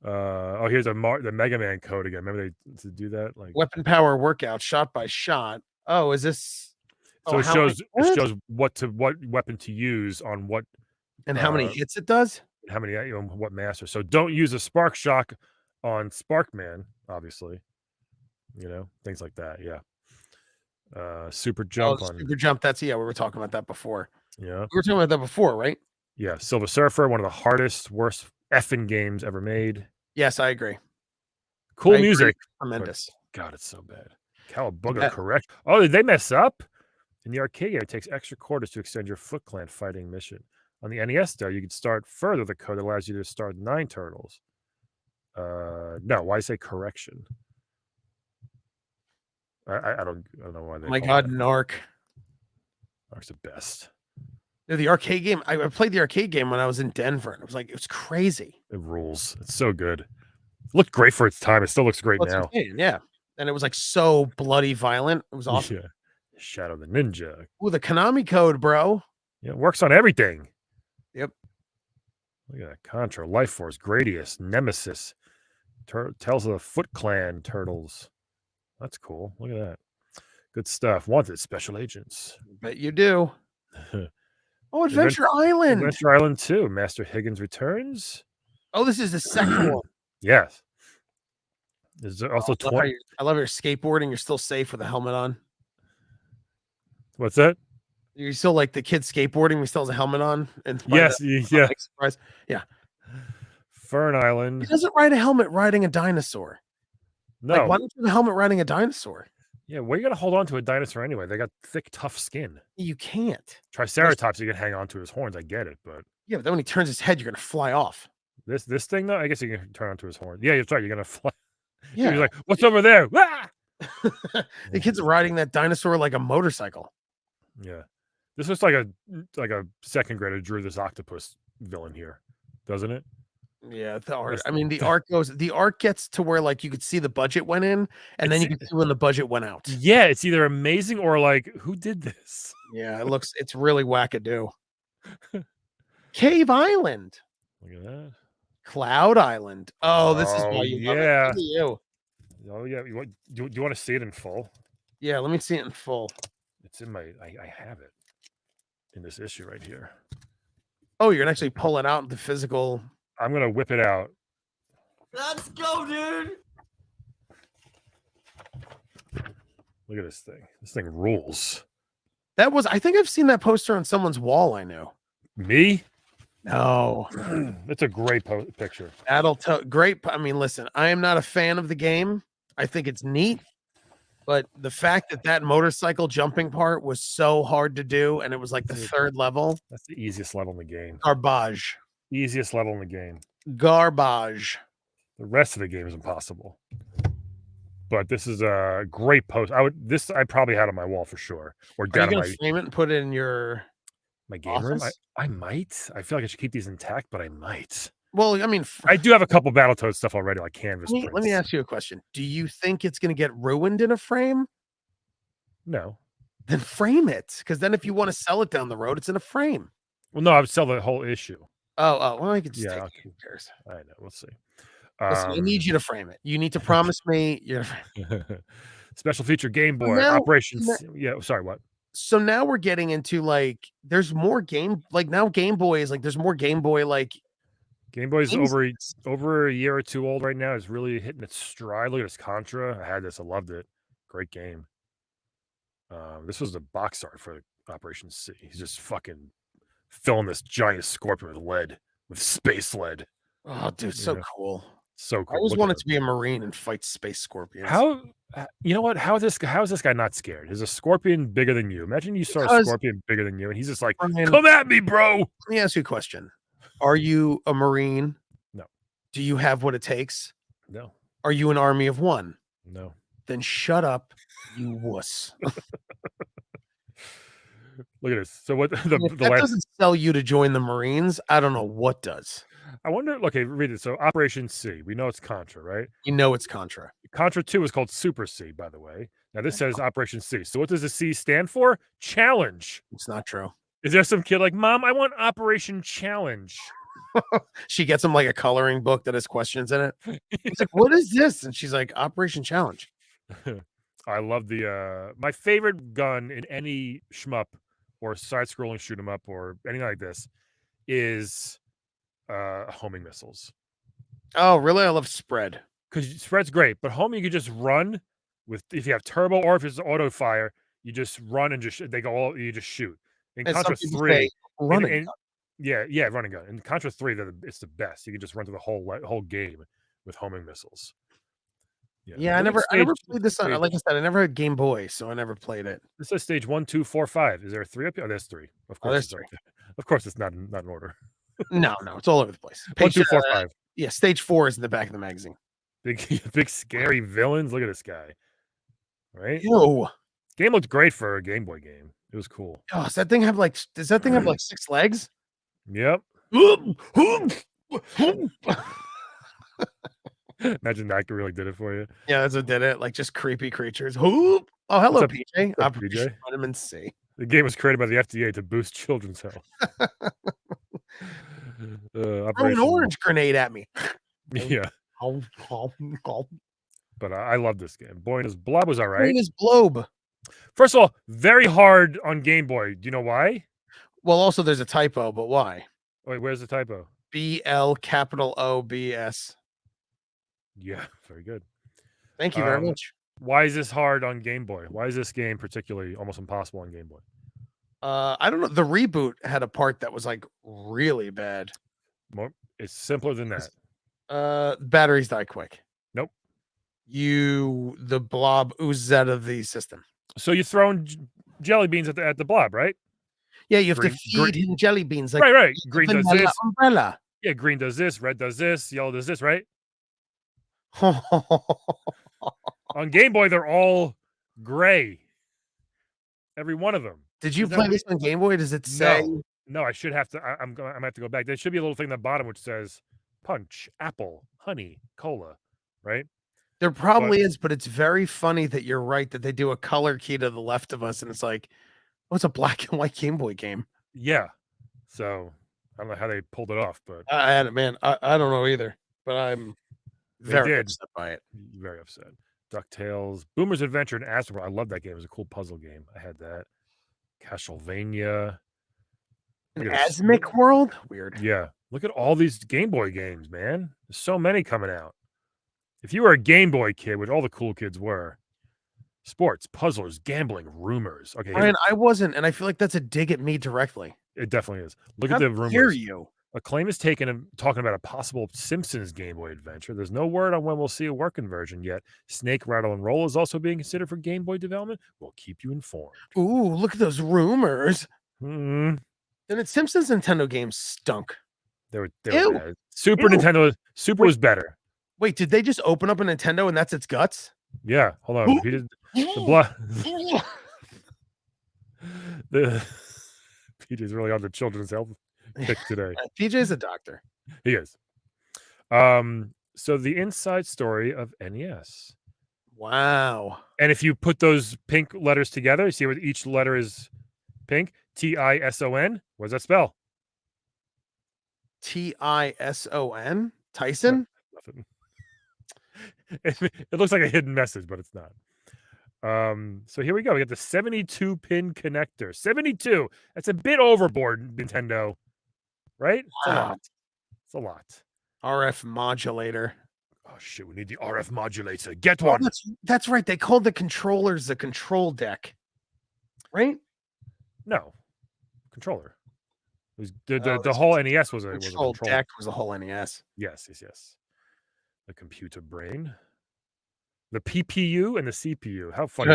Here's the Mega Man code again. Remember they to do that? Like Weapon power workout, shot by shot. Oh, is this? So Oh, it shows what weapon to use on what and how many hits it does. how many what master. So don't use a spark shock on Sparkman, obviously. Things like that. Yeah. Super jump on Super jump. We were talking about that before. Yeah. We were talking about that before, right? Yeah. Silver Surfer, one of the hardest, worst effing games ever made. Yes, I agree. Cool music. Tremendous. God, it's so bad. Cowabunga, correct. Oh, did they mess up? In the arcade game, it takes extra quarters to extend your Foot Clan fighting mission. On the NES, though, you can start further. The code allows you to start 9 turtles. No, why say correction? I don't know why they. Oh my God, Narc. Narc's the best. The arcade game. I played the arcade game when I was in Denver, and it was crazy. It rules. It's so good. It looked great for its time. It still looks great now. Yeah, and it was like so bloody violent. It was awesome. Yeah. Shadow the Ninja. Ooh, the Konami code, bro. Yeah, it works on everything. Yep. Look at that. Contra, Life Force, Gradius, Nemesis, Tales of the Foot Clan Turtles. That's cool. Look at that. Good stuff. Wanted Special Agents. Bet you do. Oh, Adventure Island. Adventure Island 2. Master Higgins returns. Oh, this is the second one. Yes. There's also I love your skateboarding. You're still safe with a helmet on. What's that? You're still like the kid skateboarding. We still has a helmet on. And yes, yeah. Surprise. Yeah. Fern Island. He doesn't ride a helmet riding a dinosaur. No. Like, why don't you have a helmet riding a dinosaur? Yeah, where are you gonna hold on to a dinosaur anyway? They got thick, tough skin. You can't. Triceratops, you can hang on to his horns. I get it, but Yeah, but then when he turns his head, you're gonna fly off. this thing though, I guess you can turn onto his horn. Yeah, that's right. You're gonna fly. Yeah. He's like, "What's over there?" Ah! The kid's riding that dinosaur like a motorcycle. Yeah, this looks like a second grader drew this octopus villain here, doesn't it? Yeah, the art. That's- I mean, the art gets to where like you could see the budget went in, and then you could see when the budget went out. Yeah, it's either amazing or like, who did this? Yeah, it's really wackadoo. Cave Island, Look at that. Cloud Island. Oh, this is why you love it. yeah. Look at you. Oh yeah. Do you want to see it in full? Yeah, let me see it in full. It's in my. I have it in this issue right here. Oh, you're gonna actually pull it out the physical. I'm gonna whip it out. Let's go, dude. Look at this thing. This thing rules. I think I've seen that poster on someone's wall. I know. Me? No, It's a great picture. great. I mean, listen, I am not a fan of the game. I think it's neat, but the fact that motorcycle jumping part was so hard to do, and it was like the third level, That's the easiest level in the game. garbage. Easiest level in the game. Garbage. The rest of the game is impossible. But this is a great post. I probably had on my wall for sure. Or Are you down in gonna frame it and put it in your my game room. office? I might. I feel like I should keep these intact, but I might. Well, I mean, I do have a couple Battletoads stuff already, like canvas let me prints. ask you a question. Do you think it's going to get ruined in a frame? No. Then frame it, because then if you want to sell it down the road, it's in a frame. Well, no, I would sell the whole issue. Well, I could just Yeah, take okay. it. Who cares? I know. We'll see. Listen, I need you to frame it. You need to promise me. Special feature Game Boy Now- operations. Yeah, sorry, what? So now we're getting into like, there's more game. Like now, Game Boy is like, there's more Game Boy. Like Game Boy's games- over a year or two old right now. It's really hitting its stride. Look at this Contra. I had this. I loved it. Great game. This was the box art for Operation C. He's just fucking filling this giant scorpion with lead, with space lead. Oh, dude, so Yeah. cool. So I cool. always Look at wanted him. to be a Marine and fight space scorpions. How you know what? How is this guy not scared? Is a scorpion bigger than you? Imagine you saw a Because- scorpion bigger than you, and he's just like, Brian, "Come at me, bro!" let me ask you a question. Are you a Marine? No. Do you have what it takes? No, Are you an army of one? no. Then shut up, you wuss. Look at this. So what? If The that last. doesn't sell you to join the Marines, I don't know what does. I wonder. Okay, read it. So Operation C. We know it's Contra, right? You know it's Contra. Contra 2 is called Super C, by the way. Now this says Operation C. So what does the C stand for? Challenge. It's not true. Is there some kid like, Mom, I want Operation Challenge? She gets him like a coloring book that has questions in it. He's like, "What is this?" And she's like, "Operation Challenge." I love the my favorite gun in any shmup or side-scrolling shoot 'em up or anything like this is homing missiles. Oh, really? I love spread. Because spread's great, but homing you can just run with if you have turbo or if it's auto fire, you just run and just they go all you just shoot. In And some Contra people 3, say, running. and- yeah, running gun. In Contra 3, it's the best. You can just run through the whole game with homing missiles. Yeah, I look at never stage- played this on. stage- Like I said, I never had Game Boy, so I never played it. This says stage 1, 2, 4, 5. Is there a 3 up here? Oh, there's 3. Of course, there's it's up there. Of course, it's not in order. No, it's all over the place. 1, 2, 4, 5. 5. Yeah, stage 4 is in the back of the magazine. Big scary villains. Look at this guy. Right? Ew. Game looked great for a Game Boy game. It was cool. Oh, does that thing have like 6 legs? Yep. Imagine that really did it for you. Yeah, that's what did it. Like just creepy creatures. Whoop. Oh, hello, up- PJ. what's up, Operation PJ? Vitamin C. The game was created by the FDA to boost children's health. Throw an Operation- orange grenade at me. Yeah, Green but I love this game. Boy and his blob was all right. is blobe. First of all, very hard on Game Boy. Do you know why? Well, also there's a typo, but why? Wait, where's the typo? BLOBS. Yeah, very good. Thank you very Um, much. Why is this hard on Game Boy? Why is this game particularly almost impossible on Game Boy? I don't know. The reboot had a part that was like really bad. It's simpler than that. Batteries die quick. Nope. the blob oozes out of the system. So you're throwing jelly beans at the blob, right? Yeah, you have to feed him jelly beans. Like right. Green does this. Umbrella. Yeah, green does this. Red does this. Yellow does this, right? On Game Boy, they're all gray. Every one of them. Did you play this on Game Boy? Does it say? No, I should have to. I'm gonna have to go back. There should be a little thing at the bottom which says punch, apple, honey, cola, right? There probably is, but it's very funny that you're right that they do a color key to the left of us, and it's like, oh, it's a black and white Game Boy game. Yeah. So I don't know how they pulled it off, but I don't know either, but I'm very upset by it. Very upset. DuckTales, Boomer's Adventure, and Astro. I love that game. It was a cool puzzle game. I had that. Castlevania. Asmic World? Weird. Yeah. Look at all these Game Boy games, man. There's so many coming out. If you were a Game Boy kid, which all the cool kids were, sports, puzzlers, gambling, rumors. Okay. Brian, I wasn't, and I feel like that's a dig at me directly. It definitely is. Look at the rumors. Hear you. Acclaim is talking about a possible Simpsons Game Boy adventure. There's no word on when we'll see a working version yet. Snake, Rattle, and Roll is also being considered for Game Boy development. We'll keep you informed. Ooh, look at those rumors. Mm-hmm. And its Simpsons Nintendo games stunk. They were bad. Nintendo Super was better. Wait, did they just open up a Nintendo and that's its guts? Yeah, hold on. He did the blood. PJ's really on the children's health kick today. PJ's a doctor. He is. So the inside story of NES. Wow. And if you put those pink letters together, you see where each letter is pink. TISON. What does that spell? TISON? Tyson? Nothing. It looks like a hidden message, but it's not. So here we go. We got the 72 pin connector. 72. That's a bit overboard, Nintendo. Right? Wow. It's a lot. RF modulator. Oh shit, we need the RF modulator. Get one. That's right. They called the controllers the control deck. Right? No. Controller. It was the whole NES was a control deck was the whole NES. Yes. The computer brain. The PPU and the CPU. How funny.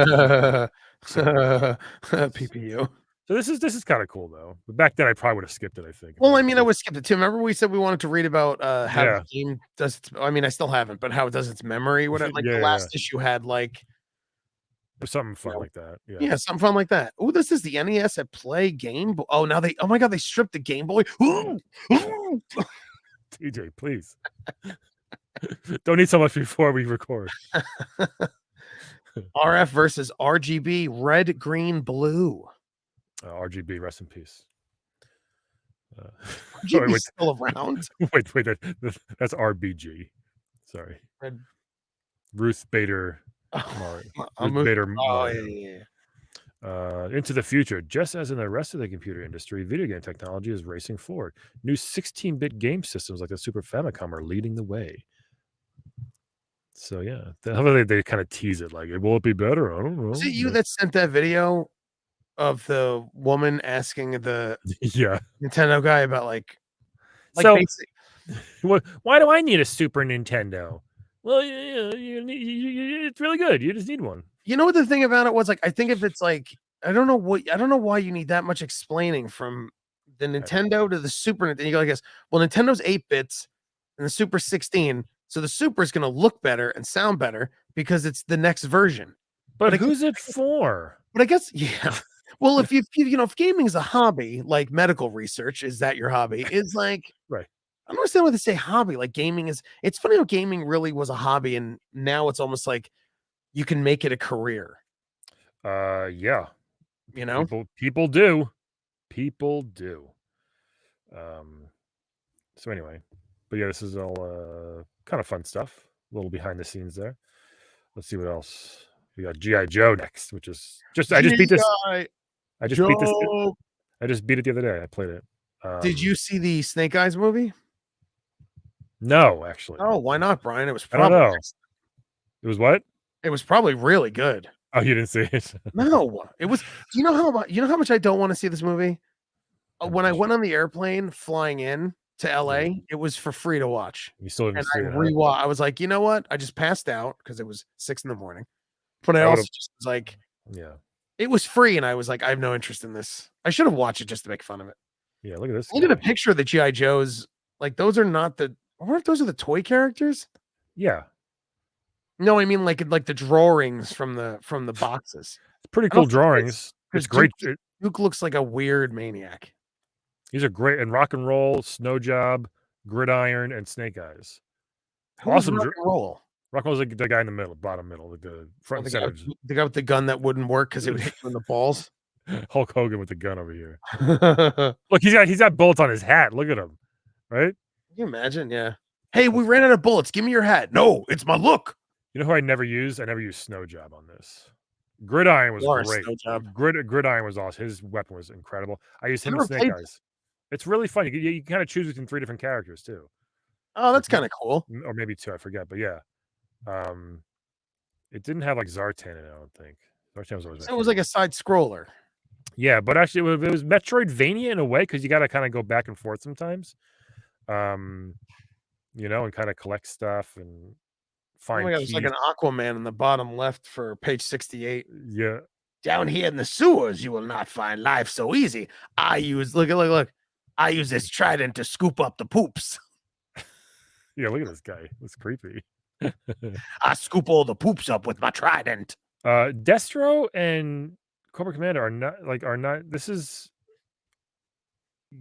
PPU. So this is kind of cool though. But back then I probably would have skipped it, I think. Well, I mean, I would skip it too. Remember we said we wanted to read about how the game does its, I mean, I still haven't, but how it does its memory. What like the last issue had like or something fun like that. Yeah, something fun like that. Oh, this is the NES at Play Game Boy. Oh, now oh my god, they stripped the Game Boy. TJ, please. Don't eat so much before we record. RF versus RGB, red, green, blue. RGB, rest in peace. RGB's still around. Wait, that's RBG. Sorry. Red. Ruth Bader. Ruth Bader. Into the future, just as in the rest of the computer industry, video game technology is racing forward. New 16-bit game systems like the Super Famicom are leading the way. So yeah, they kind of tease it like, will it be better? I don't know. Was it you that sent that video of the woman asking the Nintendo guy about like so why do I need a Super Nintendo? Well, it's really good. You just need one. You know what the thing about it was? Like, I think if it's like, I don't know why you need that much explaining from the Nintendo to the Super Nintendo. You go, I guess, well, Nintendo's 8 bits and the Super 16. So the Super is going to look better and sound better because it's the next version. But who's it for? But I guess, yeah. Well, if if gaming is a hobby, like medical research, is that your hobby? Is like, right. I don't understand why they say hobby. Like gaming is, it's funny how gaming really was a hobby. And now it's almost like you can make it a career. Yeah. You know, people do. So anyway, but yeah, this is all kind of fun stuff. A little behind the scenes there. Let's see what else. We got G.I. Joe next, which is I just beat this. I just beat it the other day. I played it. Did you see the Snake Eyes movie? No, actually. Oh, why not, Brian? It was probably. I don't know. It was what? It was probably really good. Oh, you didn't see it? No, it was. Do you know how much I don't want to see this movie? When I went on the airplane flying in to LA, it was for free to watch. You still haven't And seen I it, huh? rewatched. I was like, you know what? I just passed out because it was 6 a.m. But I I also would've just was like, Yeah. it was free, and I was like, I have no interest in this. I should have watched it just to make fun of it. Yeah, look at this Look at the guy. picture of the GI Joes. Like those are not the. I wonder if those are the toy characters. Yeah. No, I mean like the drawings from the boxes. Pretty I don't cool think it is, drawings. 'cause It's great. Duke looks like a weird maniac. These are great. And Rock and Roll, Snow Job, Gridiron, and Snake Eyes. Who's Awesome. rock and roll? Rock and Roll's like the guy in the middle, bottom middle, like the front and center. The guy with the gun that wouldn't work because it would hit you in the balls. Hulk Hogan with the gun over here. Can Look, he's got bullets on his hat. Look at him. Right? you imagine? Yeah. Hey, we ran out of bullets. Give me your hat. No, it's my look. You know who I never used? I never used Snow Job on this. Gridiron was Or great. Snow Job. Gridiron was awesome. His weapon was incredible. I used him never and Snake played Eyes. It's really fun. You kind of choose between 3 different characters too, Oh, that's kind of cool. or maybe 2. I forget, but yeah. It didn't have like Zartan in it. I don't think Zartan was always. So it was like a side scroller. Yeah, but actually, it was Metroidvania in a way because you got to kind of go back and forth sometimes. You know, and kind of collect stuff and Oh find my God, it's like keys. an Aquaman in the bottom left for page 68. Yeah. Down here in the sewers, you will not find life so easy. I use look. I use this trident to scoop up the poops. Yeah, look at this guy. That's creepy. I scoop all the poops up with my trident. Destro and Cobra Commander are not. This is.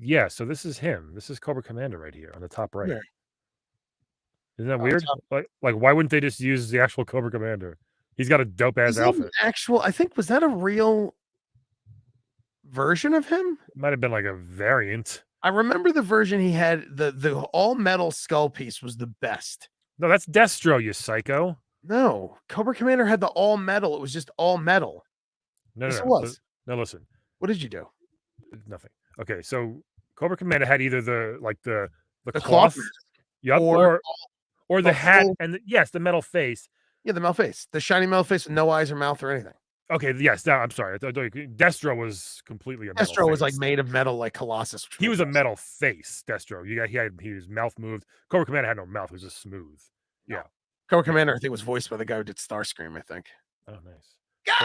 Yeah, so this is him. This is Cobra Commander right here on the top right. Yeah. Isn't that Oh, weird? top. Like, why wouldn't they just use the actual Cobra Commander? He's got a dope ass Is that an outfit. actual, I think, was that a real version of him? It might have been like a variant. I remember the version he had. The all metal skull piece was the best. No, that's Destro, you psycho. No, Cobra Commander had the all metal. It was just all metal. No, Yes, no, it no. was. No, listen. What did you do? Nothing. Okay, so Cobra Commander had either the The cloth, mask, yep, or or the the hat full- and yes, the metal face. Yeah, the metal face, the shiny metal face with no eyes or mouth or anything. Okay, yes. Now I'm sorry. Destro was completely a metal Destro was like face. made of metal, like Colossus. He was a metal face. Destro. His mouth moved. Cobra Commander had no mouth. It was just smooth. Yeah. Cobra Commander, I think, was voiced by the guy who did Starscream. I think. Oh, nice.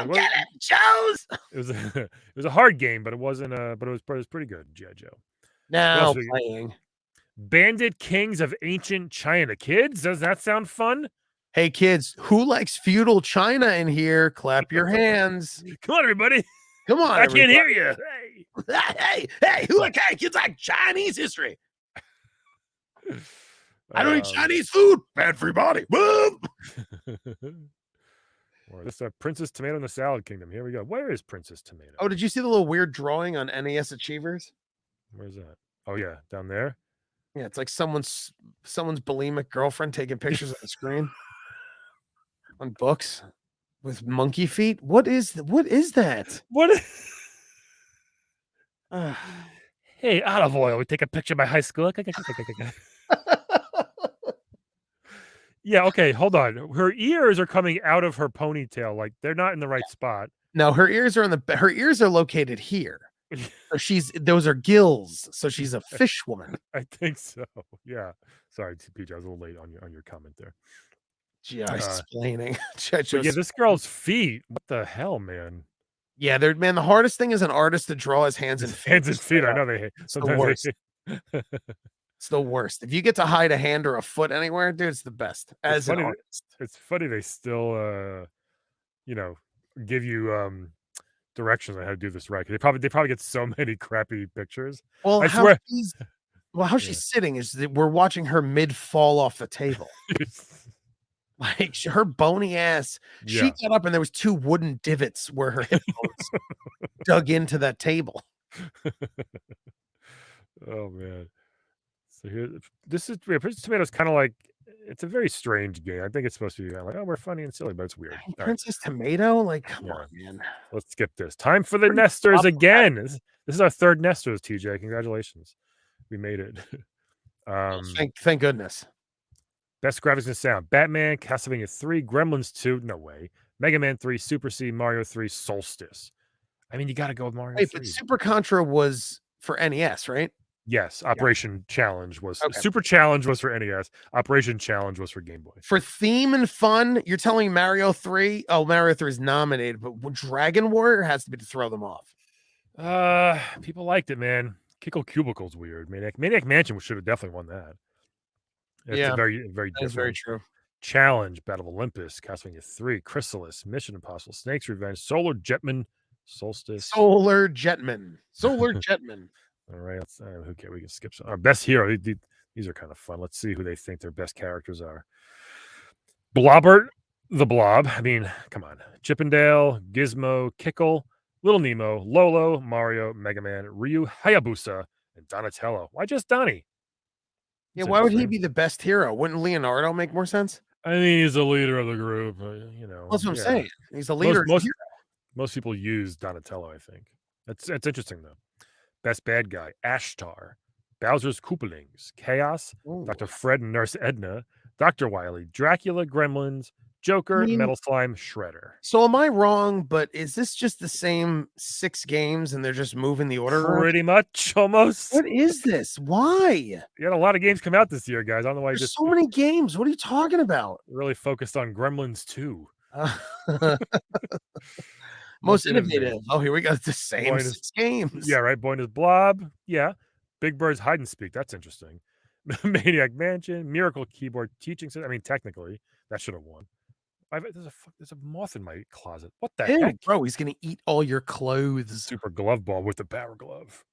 Go get it, Joes. It was it was a hard game, but it wasn't. But it was pretty good. G.I. Joe. Now else we got? playing. Bandit Kings of Ancient China. Kids, does that sound fun? Hey kids, who likes feudal China in here? Clap your hands. Come on, everybody. Come on, I can't hear you. Hey. Hey, who like kids like Chinese history? I don't eat Chinese food. Bad for your body. Woo! Or this Princess Tomato in the Salad Kingdom. Here we go. Where is Princess Tomato? Oh, did you see the little weird drawing on NES Achievers? Where's that? Oh yeah, down there. Yeah, it's like someone's bulimic girlfriend taking pictures of the screen on books with monkey feet. What is that? What? Ah. Hey, Olive Oil. We take a picture of my high school. Yeah. Okay. Hold on. Her ears are coming out of her ponytail. Like they're not in the right spot. No, her ears are her ears are located here. So those are gills. So she's a fish woman. I think so. Yeah. Sorry, PJ. I was a little late on your comment there. Explaining. Yeah, this girl's feet. What the hell, man? Yeah, man. The hardest thing as an artist to draw his hands and feet. Hands and feet. I know they hate. It's the worst. It's the worst. If you get to hide a hand or a foot anywhere, dude, it's the best. As an artist, it's funny they still, give you directions on how to do this right. They probably get so many crappy pictures. Well, I swear. How she's sitting is that we're watching her mid fall off the table. Like her bony ass, she got up and there was 2 wooden divots where her hip bones dug into that table. Oh man! So here, Princess Tomato's kind of like it's a very strange game. I think it's supposed to be like, oh, we're funny and silly, but it's weird. Hey, Princess Tomato, like, come on, man. Let's skip this. Time for the Nesters again. This is our 3rd Nesters, TJ. Congratulations, we made it. Thank goodness. Best graphics and sound: Batman, Castlevania 3, Gremlins 2, no way, Mega Man 3, Super C, Mario 3, Solstice. I mean, you got to go with Mario 3. But Super Contra was for NES, right? Yes, Operation Challenge was Okay. Super Challenge was for NES. Operation Challenge was for Game Boy. For theme and fun, you're telling me Mario 3? Oh, Mario 3 is nominated, but Dragon Warrior has to be to throw them off. People liked it, man. Kickle Cubicle's weird. Maniac Mansion should have definitely won that. It's Yeah, a very That different is very true. Challenge, Battle of Olympus, Castlevania 3, Chrysalis, Mission Impossible, Snake's Revenge, Solar Jetman, Solstice. Solar Jetman. Solar Jetman. All right, let's, who cares? We can skip some. Our best hero. These are kind of fun. Let's see who they think their best characters are. Blobbert the Blob. I mean, come on. Chippendale, Gizmo, Kickle, Little Nemo, Lolo, Mario, Mega Man, Ryu, Hayabusa, and Donatello. Why just Donnie? Yeah, That's why would he interesting. be the best hero? Wouldn't Leonardo make more sense? I mean, he's the leader of the group. That's what I'm yeah. saying. He's the leader. Most people use Donatello, I think. That's interesting, though. Best bad guy, Ashtar, Bowser's Koopalings, Chaos, Ooh. Dr. Fred and Nurse Edna, Dr. Wily, Dracula, Gremlins, Joker, Metal Slime, Shredder. So am I wrong, but is this just the same 6 games and they're just moving the order around? Pretty much, almost. What is this? Why? You had a lot of games come out this year, guys. I don't know why you There's just so many games. What are you talking about? really focused on Gremlins 2. Most innovative. Oh, here we go. The same 6 games. Yeah, right. Boy is Blob. Yeah. Big Bird's Hide and Speak. That's interesting. Maniac Mansion, Miracle Keyboard Teaching. I mean, technically, that should have won. There's a moth in my closet. What the heck? Bro, he's gonna eat all your clothes. Super Glove Ball with the Power Glove.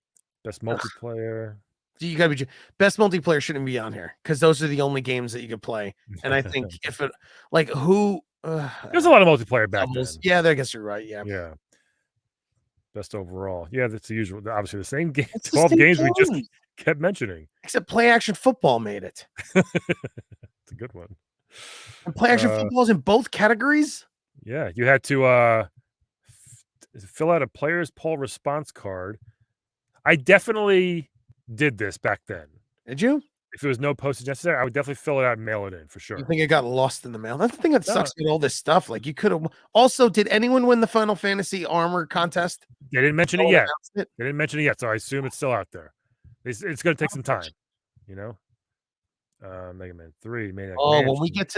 Best multiplayer. You gotta be best multiplayer shouldn't be on here because those are the only games that you could play. And I think if it like who there's a lot of multiplayer back then. Yeah, I guess you're right. Yeah. Yeah. Best overall. Yeah, that's the usual. Obviously, the same game. 12 games we just kept mentioning. Except Play Action Football made it. It's a good one. And Play Action Football is in both categories. Yeah, you had to fill out a player's poll response card. I definitely did this back then. Did you? If there was no postage necessary, I would definitely fill it out and mail it in for sure. You think it got lost in the mail? That's the thing that sucks with all this stuff. Like you could have. Also, did anyone win the Final Fantasy armor contest? They didn't mention it yet. They didn't mention it yet, so I assume it's still out there. It's going to take some time, you know. Mega Man 3, Maniac Mansion.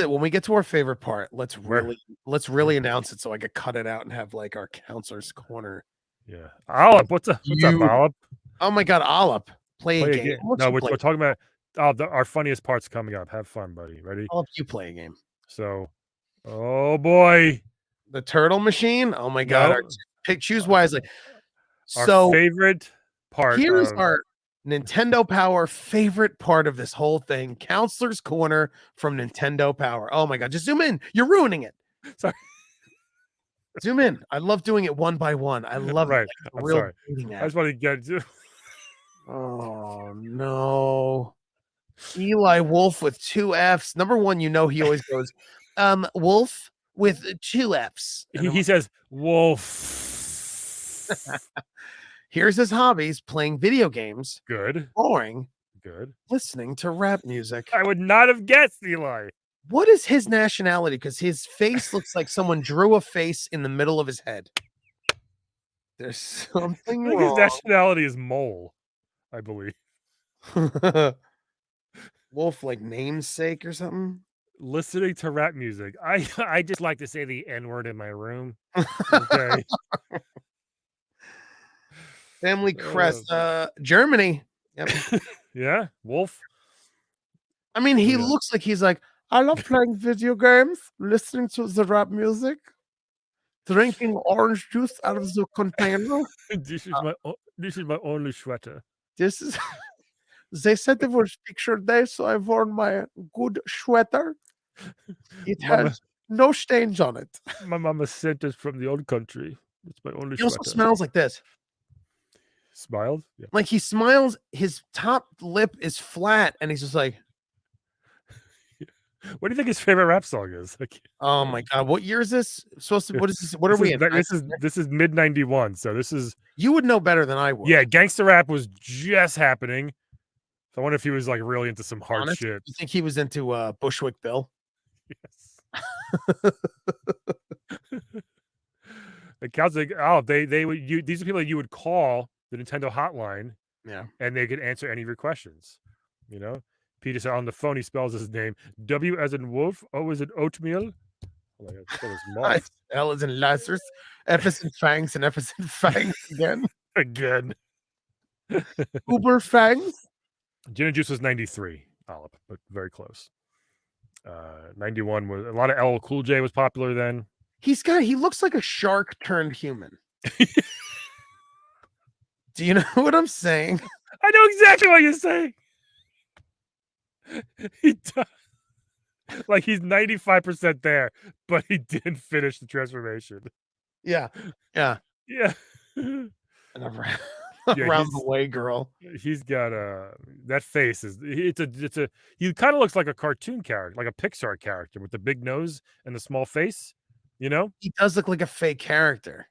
when we get to our favorite part, let's really announce it so I could cut it out and have like our counselor's corner. Yeah, Olip, what's up, Olip? Oh my God, Olip, play a game. No, we're talking about our funniest parts coming up. Have fun, buddy. Ready? Olip, you play a game. So, oh boy, the Turtle Machine. Oh my God, choose wisely. So favorite part. Here's our Nintendo Power favorite part of this whole thing. Counselor's Corner from Nintendo Power. Oh my God, just zoom in. You're ruining it. Sorry. Zoom in. I love doing it one by one. I love it. Like I'm sorry. I just want to get Oh no. Eli Wolf with 2 F's. Number 1, he always goes, Wolf with 2 F's. He says Wolf. Here's his hobbies: playing video games. Good. Drawing. Good. Listening to rap music. I would not have guessed, Eli. What is his nationality? Because his face looks like someone drew a face in the middle of his head. There's something wrong. His nationality is mole, I believe. Wolf, like namesake or something. Listening to rap music. I just like to say the N-word in my room. Okay. Family crest. Germany. Yep. Yeah, Wolf. I mean, he looks like he's like, I love playing video games, listening to the rap music, drinking orange juice out of the container. This is my only sweater. This is. They said it was picture day, so I wore my good sweater. It has no stains on it. My mama sent it from the old country. It's my only He also smells like this. Smiled? Yeah. Like he smiles, his top lip is flat, and he's just like, what do you think his favorite rap song is? Oh my God, what year is this supposed to? What is this? What are we in? This is mid 91. So this is. You would know better than I would. Yeah, gangster rap was just happening. So I wonder if he was like really into some hard shit. You think he was into Bushwick Bill? Yes. The counts like, these are people that you would call the Nintendo hotline Yeah. And they could answer any of your questions. You know, Peter said on the phone he spells his name W as in wolf, O as in oatmeal. Oh my God, spell his moth L is in Lazarus, F is in fangs, and F is in fangs again. again. Uber fangs. Gin and Juice was 93, Olive, but very close. 91 was a lot of LL Cool J was popular then. He looks like a shark turned human. Do you know what I'm saying? I know exactly what you're saying. He does. Like he's 95% there, but he didn't finish the transformation. Yeah. Yeah. Yeah. And around, Yeah, around the way, girl. He's got that face is he kind of looks like a cartoon character, like a Pixar character with the big nose and the small face, you know? He does look like a fake character.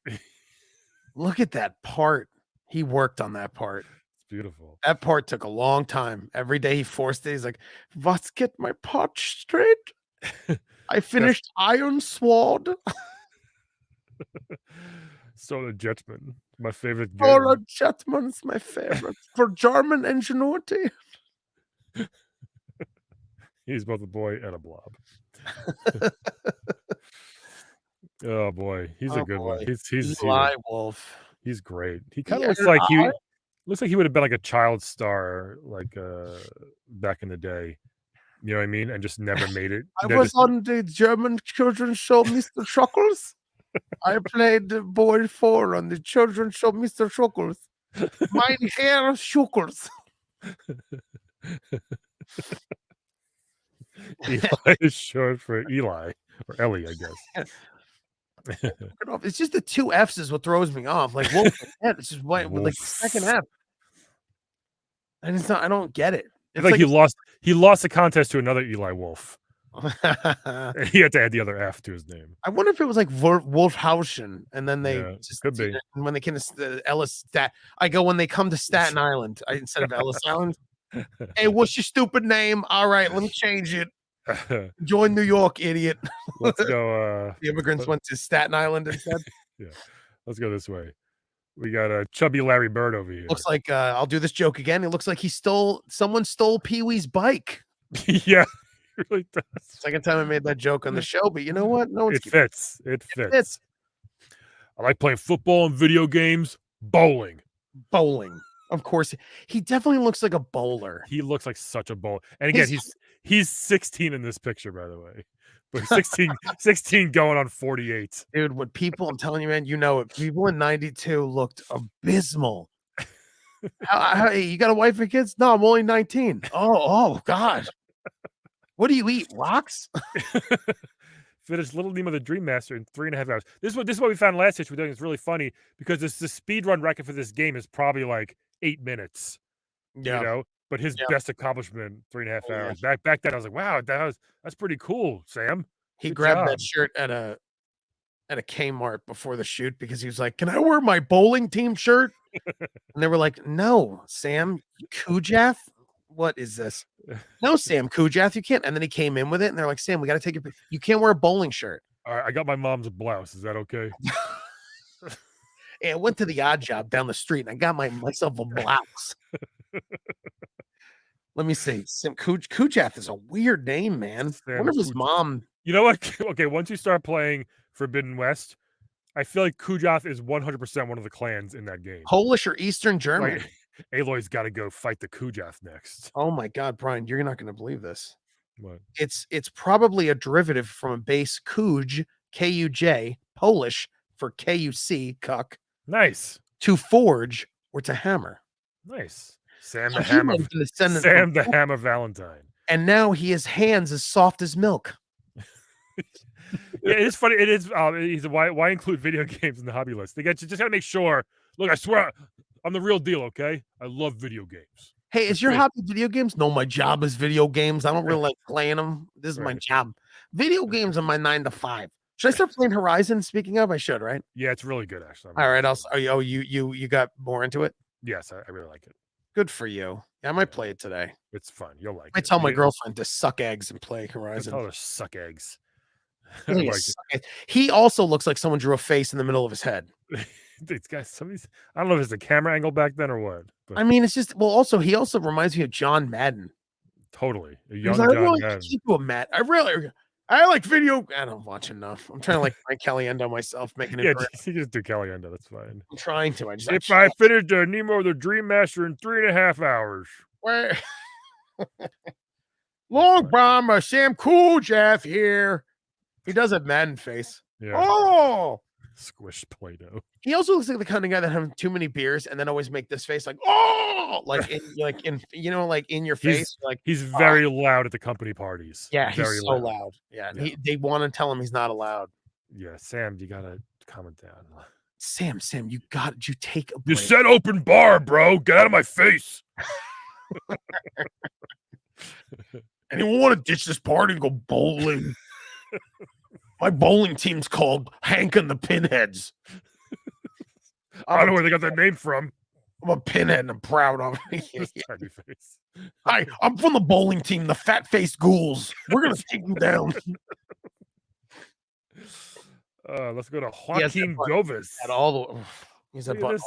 Look at that part. He worked on that part. It's beautiful. That part took a long time. Every day he forced it. He's like, "Let's get my pot straight. I finished Iron Sword. Solar Jetman, my favorite game. Solar Jetman's my favorite for German ingenuity." He's both a boy and a blob. Oh boy, he's a good one. He's Eli Wolf. He's great. He kind of looks like he would have been like a child star, like back in the day. You know what I mean? And just never made it. I was on the German children's show, Mr. Chuckles. I played the boy 4 on the children's show, Mr. Chuckles. Mein Herr Chuckles. Eli is short for Eli or Ellie, I guess. It's just the 2 F's is what throws me off. Like Wolf, it's just with like the second F. And it's not. I don't get it. It's like he lost the contest to another Eli Wolf. He had to add the other F to his name. I wonder if it was like Wolfhausen, and then they just could be. And when they came to Ellis, I go when they come to Staten Island instead of Ellis Island. Hey, what's your stupid name? All right, let me change it. Join New York, idiot. Let's go. The immigrants went to Staten Island instead. Yeah, let's go this way. We got a chubby Larry Bird over here. Looks like I'll do this joke again. It looks like someone stole Pee Wee's bike. Yeah, it really does. Second time I made that joke on the show, but you know what? No, it fits. It fits. I like playing football and video games. Bowling. Of course, he definitely looks like a bowler. He looks like such a bowler. And again, he's 16 in this picture, by the way. But 16 going on 48. Dude, what people, I'm telling you, man, you know it. People in 92 looked abysmal. Hey, you got a wife and kids? No, I'm only 19. Oh, God. What do you eat? Rocks? Finished Little Nemo the Dream Master in 3.5 hours. This is what we found last issue. We're doing. It's really funny because the speed run record for this game is probably like 8 minutes. Yeah. You know, but his best accomplishment 3.5 hours. Back then, I was like, wow, that's pretty cool, Sam. He grabbed that shirt at a Kmart before the shoot because he was like, "Can I wear my bowling team shirt?" And they were like, "No, Sam Kujath, what is this? No, Sam Kujath, you can't." And then he came in with it, and they're like, "Sam, we got to take your. You can't wear a bowling shirt." All right, I got my mom's blouse. Is that okay? And I went to the Odd Job down the street, and I got myself a blouse. Let me see. Sam Kujath is a weird name, man. I wonder if his mom. You know what? Okay, once you start playing Forbidden West, I feel like Kujath is 100% one of the clans in that game. Polish or Eastern German. Like, Aloy's got to go fight the Kujath next. Oh my God, Brian, you're not going to believe this. What? It's probably a derivative from a base Kuj, K-U-J, Polish for K-U-C, cuck. Nice. To forge or to hammer. Nice. Sam the Hammer Valentine. And now he has hands as soft as milk. Yeah, it's funny. It is. Why include video games in the hobby list? You just got to make sure. Look, I swear, I'm the real deal. Okay, I love video games. Hey, is your hobby video games? No, my job is video games. I don't really like playing them. This is my job. Video games are my 9 to 5. Should I start playing Horizon? Speaking of, I should, right? Yeah, it's really good, actually. All right, you got more into it? Yes, I really like it. Good for you. Yeah, I might play it today. It's fun. You'll like it. I tell my girlfriend to suck eggs and play Horizon. I tell her to suck eggs. He also looks like someone drew a face in the middle of his head. It's got I don't know if it's the camera angle back then or what, I mean, it's just also he also reminds me of John Madden. Totally. A Because young I John really Madden. keep to a Matt. I like video. I don't watch enough. I'm trying to like Frank Caliendo myself, making it. Yeah, you just do Caliendo. That's fine. I'm trying to. If I finished Nemo the Dream Master in 3.5 hours. Where Long Bomber Sam Cool Jeff here. He does a Madden face. Yeah. Oh, Squished Play-Doh. he also looks like the kind of guy that have too many beers and then always make this face like like in your face. Like he's very loud at the company parties. Yeah, very he's so loud. Yeah, and Yeah. they want to tell him he's not allowed. Yeah, Sam, you gotta calm it down. Sam, you take a You break. said open bar, bro. Get out of my face. Anyone want to ditch this party and go bowling? My bowling team's called Hank and the Pinheads. I don't know where they got that name from. I'm a pinhead and I'm proud of it. This tiny face. Hi, I'm from the bowling team, the Fat Faced Ghouls. We're gonna take you down. Let's go to Joaquin Govis. At all the he's a Look at butt. this.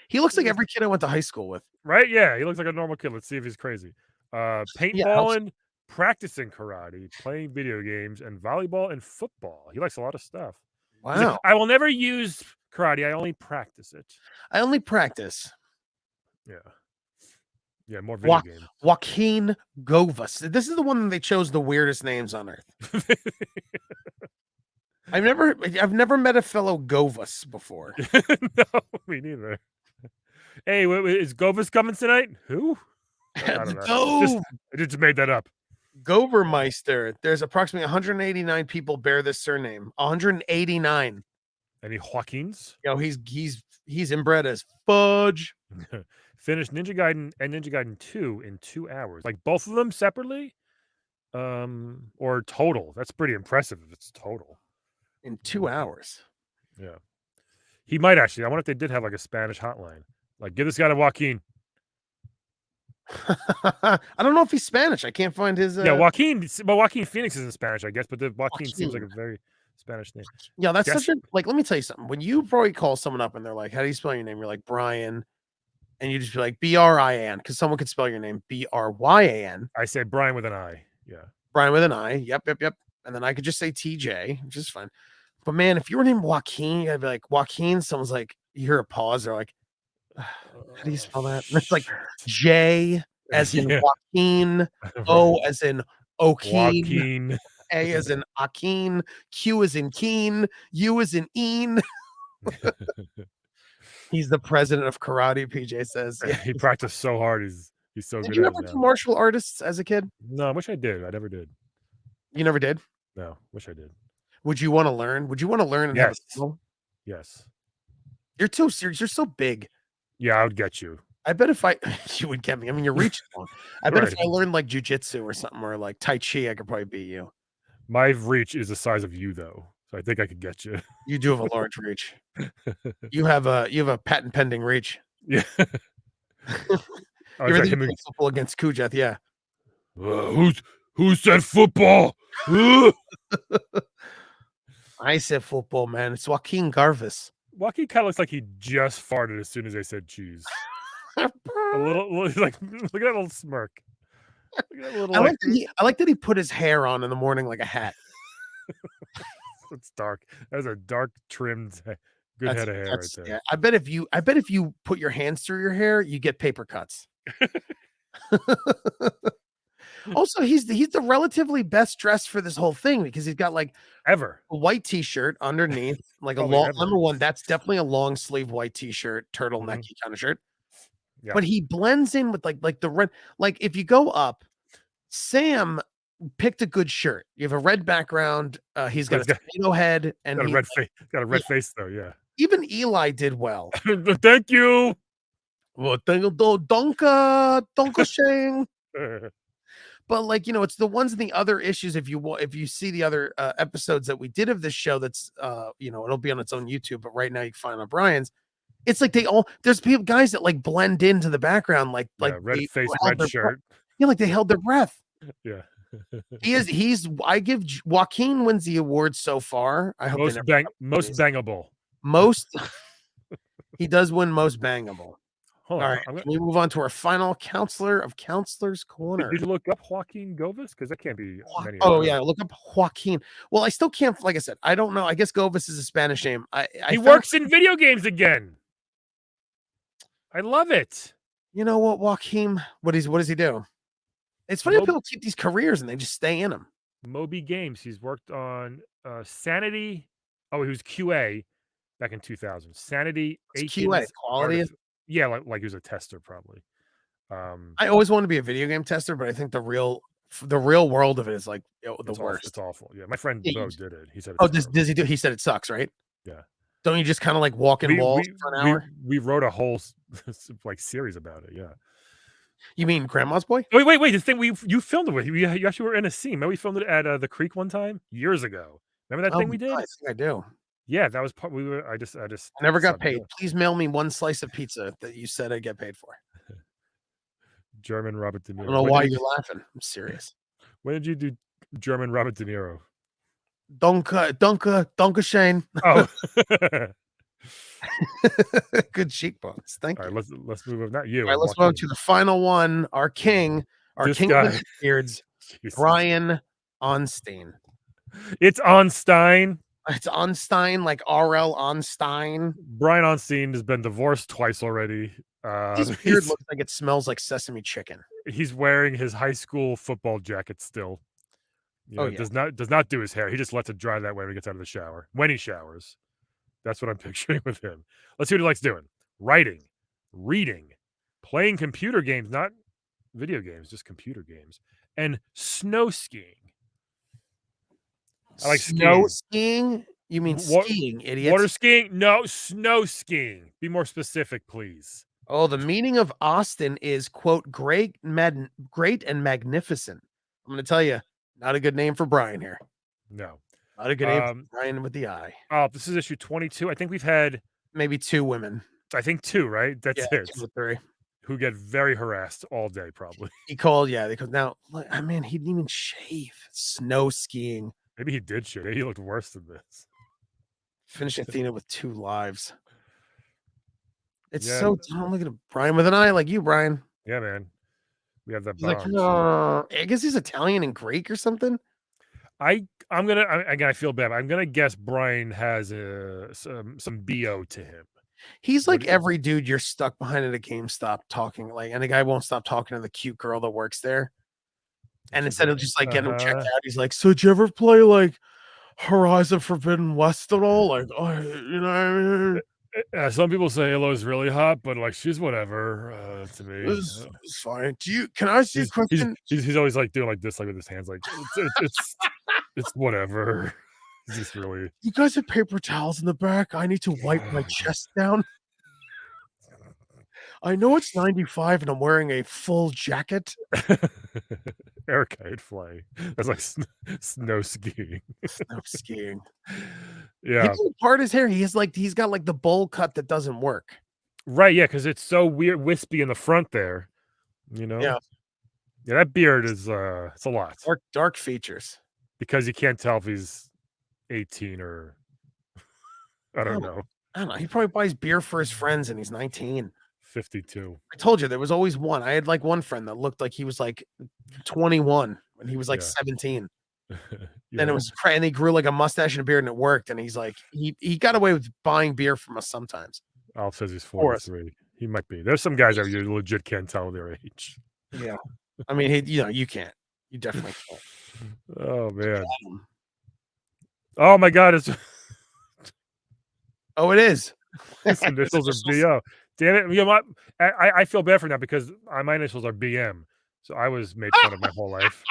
He looks like every kid I went to high school with. Right? Yeah, he looks like a normal kid. Let's see if he's crazy. Paintballing, practicing karate, playing video games, and volleyball and football. He likes a lot of stuff. He's like, Wow. I will never use karate. I only practice it. I only practice. Yeah. Yeah, more video games. Joaquin Govas. This is the one that they chose the weirdest names on earth. I've never met a fellow Govas before. No, me neither. Hey, is Govas coming tonight? Who? I don't know. I just made that up. Govermeister. There's approximately 189 people bear this surname. 189. Any Joaquins? He's inbred as fudge. Finished Ninja Gaiden and Ninja Gaiden 2 in 2 hours. Like both of them separately? Or total. That's pretty impressive if it's total. In 2 hours. Yeah. He might actually. I wonder if they did have like a Spanish hotline. Like, give this guy to Joaquin. I don't know if he's Spanish. I can't find his. Yeah, Joaquin. Well, Joaquin Phoenix isn't Spanish, I guess, but the Joaquin seems like a very Spanish name. Yeah, that's such a like. Let me tell you something. When you probably call someone up and they're like, "How do you spell your name?" You're like Brian, and you just be like Brian, because someone could spell your name Bryan. I say Brian with an I. Yeah, Brian with an I. Yep. And then I could just say TJ, which is fine. But man, if you were named Joaquin, I'd be like Joaquin. Someone's like, you hear a pause. They're like, how do you spell that? And it's like J as in Joaquin, O as in Okeen, A as in Akin, Q as in Keen, U as in Een. He's the president of karate, PJ says. Yeah. He practiced so hard. He's so good. Did you ever do martial artists as a kid? No, I wish I did. I never did. You never did? No, wish I did. Would you want to learn? Would you want to learn? And yes. Yes. You're too serious. You're so big. Yeah, I would get you. I bet if you would get me. I mean, you're reaching long. I bet if I learned like jujitsu or something, or like Tai Chi, I could probably beat you. My reach is the size of you, though, so I think I could get you. You do have a large reach. You have a patent pending reach. Yeah. You're the football against Kujeth, yeah. Who said football? I said football, man. It's Joaquin Garvis. Joaquin kind of looks like he just farted as soon as they said cheese. A little like look at that little smirk. I like that he put his hair on in the morning like a hat. It's dark. That's a dark trimmed good head of hair right there. Yeah. I bet if you put your hands through your hair, you get paper cuts. Also, he's the relatively best dressed for this whole thing because he's got like ever a white t-shirt underneath, like a long number one. That's definitely a long sleeve white t-shirt, turtlenecky kind of shirt. Yeah. But he blends in with like the red. Like if you go up, Sam picked a good shirt. You have a red background. He's got a tomato head and got a red face. Got a red face though. Yeah. Even Eli did well. Thank you. Well, donka shang. But like, you know, it's the ones in the other issues. If you see the other episodes that we did of this show, that's you know, it'll be on its own YouTube. But right now you can find it on Brian's. It's like there's people guys that like blend into the background, like red face, red shirt. Yeah, like they held their breath. Yeah. I give Joaquin wins the award so far. I hope most bangable. Most he does win most bangable. Hold All on. right, can we move on to our final counselor of Counselor's Corner? Did you look up Joaquin Govis? Because that can't be many. Oh yeah, look up Joaquin. Well, I still can't. Like I said, I don't know. I guess Govis is a Spanish name. He works in video games again. I love it. You know what, Joaquin? What does he do? It's funny how people keep these careers and they just stay in them. Moby Games. He's worked on Sanity. Oh, he was QA back in 2000. Sanity. QA quality. Yeah, like he was a tester probably. I always wanted to be a video game tester, but I think the real world of it is like the worst. It's awful. Yeah, my friend Bo did it. He said, does he do? He said it sucks, right? Yeah. Don't you just kind of like walk in walls for an hour? We wrote a whole like series about it. Yeah. You mean Grandma's Boy? Wait! The thing you filmed it with you actually were in a scene. Remember we filmed it at the creek one time years ago. Remember that thing we did? I think I do. Yeah, that was part. I never got paid. Please mail me one slice of pizza that you said I'd get paid for. German Robert De Niro. I don't know why you're laughing. I'm serious. When did you do German Robert De Niro? Donka Shane. Oh. Good cheekbones. Thank you. All right, let's move on. Not you. All right, let's move on to the final one. Our king of the beards, Brian Onstein. It's Onstein. It's Onstein, like R.L. Onstein. Brian Onstein has been divorced twice already. His beard looks like it smells like sesame chicken. He's wearing his high school football jacket still. Does not do his hair. He just lets it dry that way when he gets out of the shower. When he showers. That's what I'm picturing with him. Let's see what he likes doing. Writing, reading, playing computer games, not video games, just computer games, and snow skiing. I like snow skiing. You mean skiing, idiot? Water skiing? No, snow skiing. Be more specific, please. Oh, the meaning of Austin is, quote, great and magnificent. I'm going to tell you, not a good name for Brian here. No. Not a good name for Brian with the I. Oh, this is issue 22. I think we've had maybe 2 women. I think 2, right? That's it. 2 or 3. Who get very harassed all day, probably. He called, because now, I mean, he didn't even shave. Snow skiing. Maybe he did shit. He looked worse than this. Finish Athena with 2 lives. It's so dumb. Look at Brian with an eye like you, Brian. Yeah, man. We have that. Like, no. I guess he's Italian and Greek or something. I'm gonna again. I feel bad. I'm gonna guess Brian has some BO to him. He's like every dude you're stuck behind at a GameStop talking like, and the guy won't stop talking to the cute girl that works there. And instead of just like getting him checked out, he's like, "So did you ever play like Horizon Forbidden West at all? Like, oh, you know what I mean?" Some people say Halo's really hot, but like she's whatever to me. It's fine. Can I ask you a question? He's always like doing like this, like with his hands, like it's whatever. He's just really. You guys have paper towels in the back. I need to wipe my chest down. I know it's 95 and I'm wearing a full jacket. Eric Fly. That's like snow skiing. Snow skiing. Yeah. He doesn't part his hair. He's got like the bowl cut that doesn't work. Right. Yeah. Because it's so weird, wispy in the front there. You know. Yeah. Yeah. That beard is it's a lot. Dark features. Because you can't tell if he's 18 or I don't know. I don't know. He probably buys beer for his friends and he's 19. 52. I told you there was always one. I had like one friend that looked like he was like 21 when he was like 17. Then it was and he grew like a mustache and a beard and it worked. And he's like he got away with buying beer from us sometimes. Alf says he's 43. He might be. There's some guys that you legit can't tell their age. Yeah. I mean, you can't. You definitely can't. Oh man. Oh my god, it's oh, it is. His initials are BO. Damn it. You know what? I feel bad for that because my initials are BM. So I was made fun of my whole life.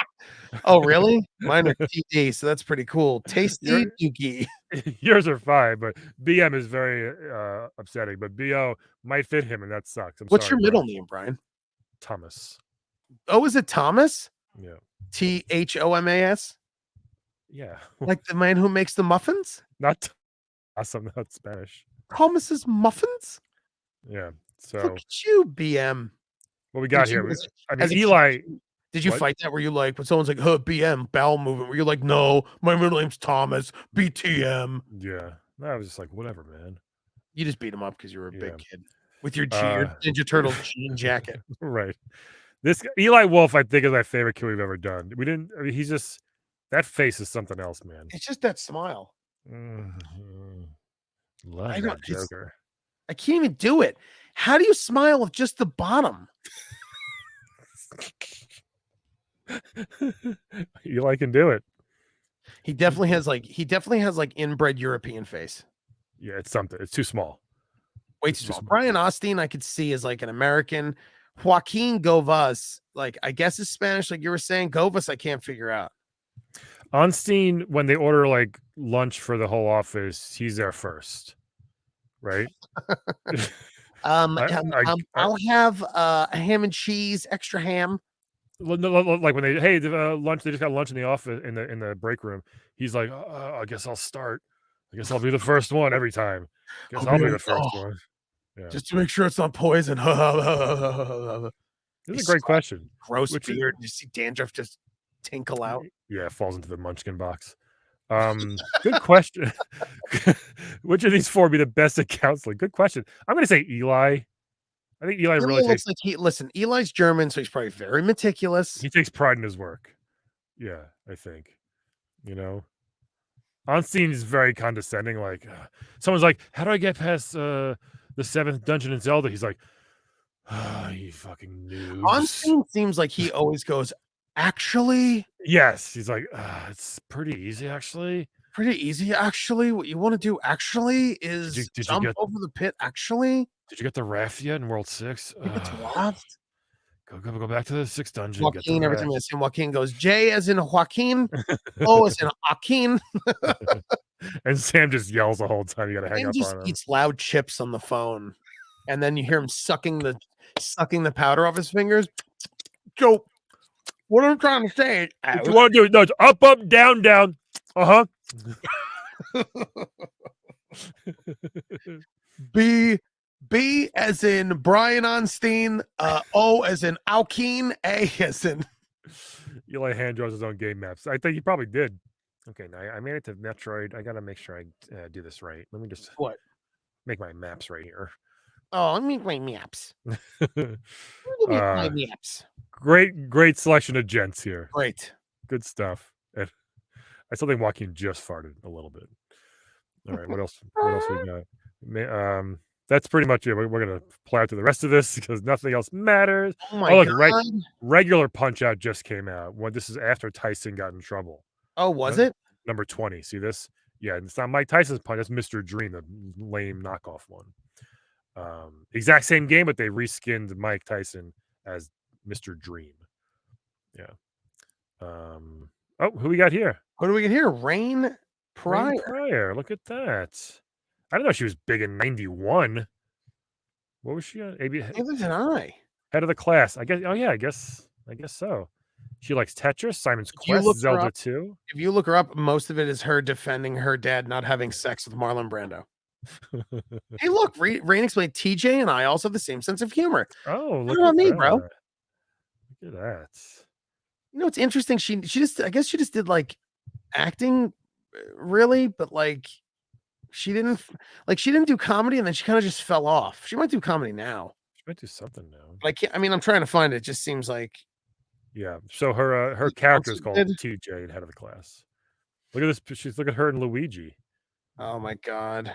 Oh, really? Mine are TD, so that's pretty cool. Tasty Yuki. Yours are fine, but BM is very upsetting. But BO might fit him, and that sucks. What's your middle name, Brian? Thomas. Oh, is it Thomas? Yeah. THOMAS? Yeah. Like the man who makes the muffins? Not awesome, not Spanish. Thomas's Muffins? Yeah. So look at you, BM. What we got here? I mean, Eli. Did you fight that? Were you like when someone's like, BM, bowel movement? Were you like, no, my middle name's Thomas, BTM? Yeah. I was just like, whatever, man. You just beat him up because you were a big kid. with your Ninja Turtles jean jacket. Right. This Eli Wolf, I think, is my favorite kill we've ever done. We didn't. I mean, he's just that face is something else, man. It's just that smile. Love I that don't- it's- Joker. I can't even do it. How do you smile with just the bottom? Eli can do it. He definitely has like inbred European face. Yeah, it's something. It's too small. Way too small. Brian Austin, I could see as like an American. Joaquin Govas, like I guess is Spanish, like you were saying. Govas, I can't figure out. Onstein, when they order like lunch for the whole office, he's there first, right? I'll have a ham and cheese, extra ham. Like when they lunch, they just got lunch in the office in the break room. He's like, I guess I'll start. I guess I'll be the first one every time. Guess I'll be the first one. Yeah. Just to make sure it's not poison. This is a great question. Gross beard. You see dandruff just tinkle out. Yeah, it falls into the munchkin box. Good question. Which of these four would be the best at counseling? Good question. I'm going to say Eli. I think Eli really looks like Eli's German, so he's probably very meticulous. He takes pride in his work. Yeah, I think. You know, Onstein is very condescending. Like, someone's like, "How do I get past the 7th dungeon in Zelda?" He's like, "You fucking noobs." Onstein seems like he always goes, "Actually." Yes, he's like, "It's pretty easy, actually." Pretty easy, actually. What you want to do, actually, is jump over the pit. Actually, did you get the raft yet in World 6? Raft. Go back to the 6th dungeon. Joaquin, every time I see him, Joaquin goes J as in Joaquin, O as in Joaquin. And Sam just yells the whole time. You gotta hang up on him. Eats loud chips on the phone, and then you hear him sucking the powder off his fingers. So, what I'm trying to say is, what you want to do? No, it's up, down, down. B as in Brian Onstein, O as in Alkeen, A as in Eli hand draws his own game maps. I think he probably did. Okay, now I made it to Metroid. I gotta make sure I do this right. Let me just make my maps right here. Oh, let me make my maps. My maps. Great selection of gents here. Great, good stuff. And I still think Joaquin just farted a little bit. All right, what else? What else we got? That's pretty much it. We're gonna plow through the rest of this because nothing else matters. Oh my god! Regular Punch Out just came out. This is after Tyson got in trouble. Oh, was it? Number 20. See this? Yeah, it's not Mike Tyson's punch. That's Mr. Dream, the lame knockoff one. Exact same game, but they reskinned Mike Tyson as Mr. Dream. Yeah. Oh, who we got here? Who do we get here? Rain Pryor. Look at that. I don't know. She was big in 91. What was she on? Neither did I. Head of the class. I guess. Oh yeah. I guess so. She likes Tetris, Simon's Quest, Zelda 2. If you look her up, most of it is her defending her dad not having sex with Marlon Brando. Hey, look, Rain explained TJ and I also have the same sense of humor. Oh, look at me, bro. Look at that. You know, it's interesting. She just did like acting, really, but like she didn't do comedy, and then she kind of just fell off. She might do comedy now. She might do something now. Like, I mean, I'm trying to find it. It just seems like. Yeah. So her character is called TJ in Head of the Class. Look at this. Look at her and Luigi. Oh my god.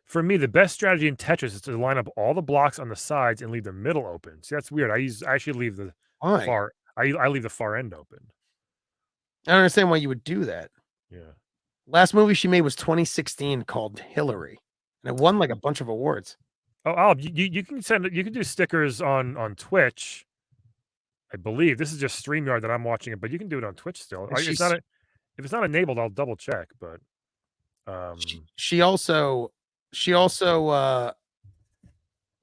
For me, the best strategy in Tetris is to line up all the blocks on the sides and leave the middle open. See, that's weird. I actually leave the far. I leave the far end open. I don't understand why you would do that. Yeah. Last movie she made was 2016 called Hillary, and it won like a bunch of awards. Oh, you can do stickers on Twitch. I believe this is just StreamYard that I'm watching it, but you can do it on Twitch still. If it's not enabled, I'll double check. But she also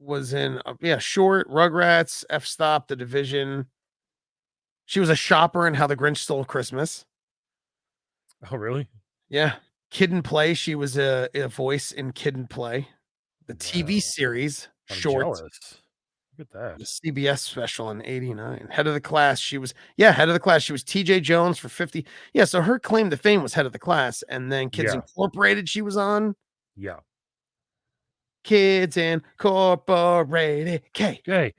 was in Short, Rugrats, F-Stop, The Division. She was a shopper in How the Grinch Stole Christmas. Oh, really? Yeah. Kid and Play. She was a voice in Kid and Play, the TV series. Short. Jealous. Look at that. The CBS special in '89. Head of the Class. She was Head of the Class. She was TJ Jones for 50. Yeah. So her claim to fame was Head of the Class, and then Kids Incorporated. She was on. Yeah. Kids Incorporated. K-I-D.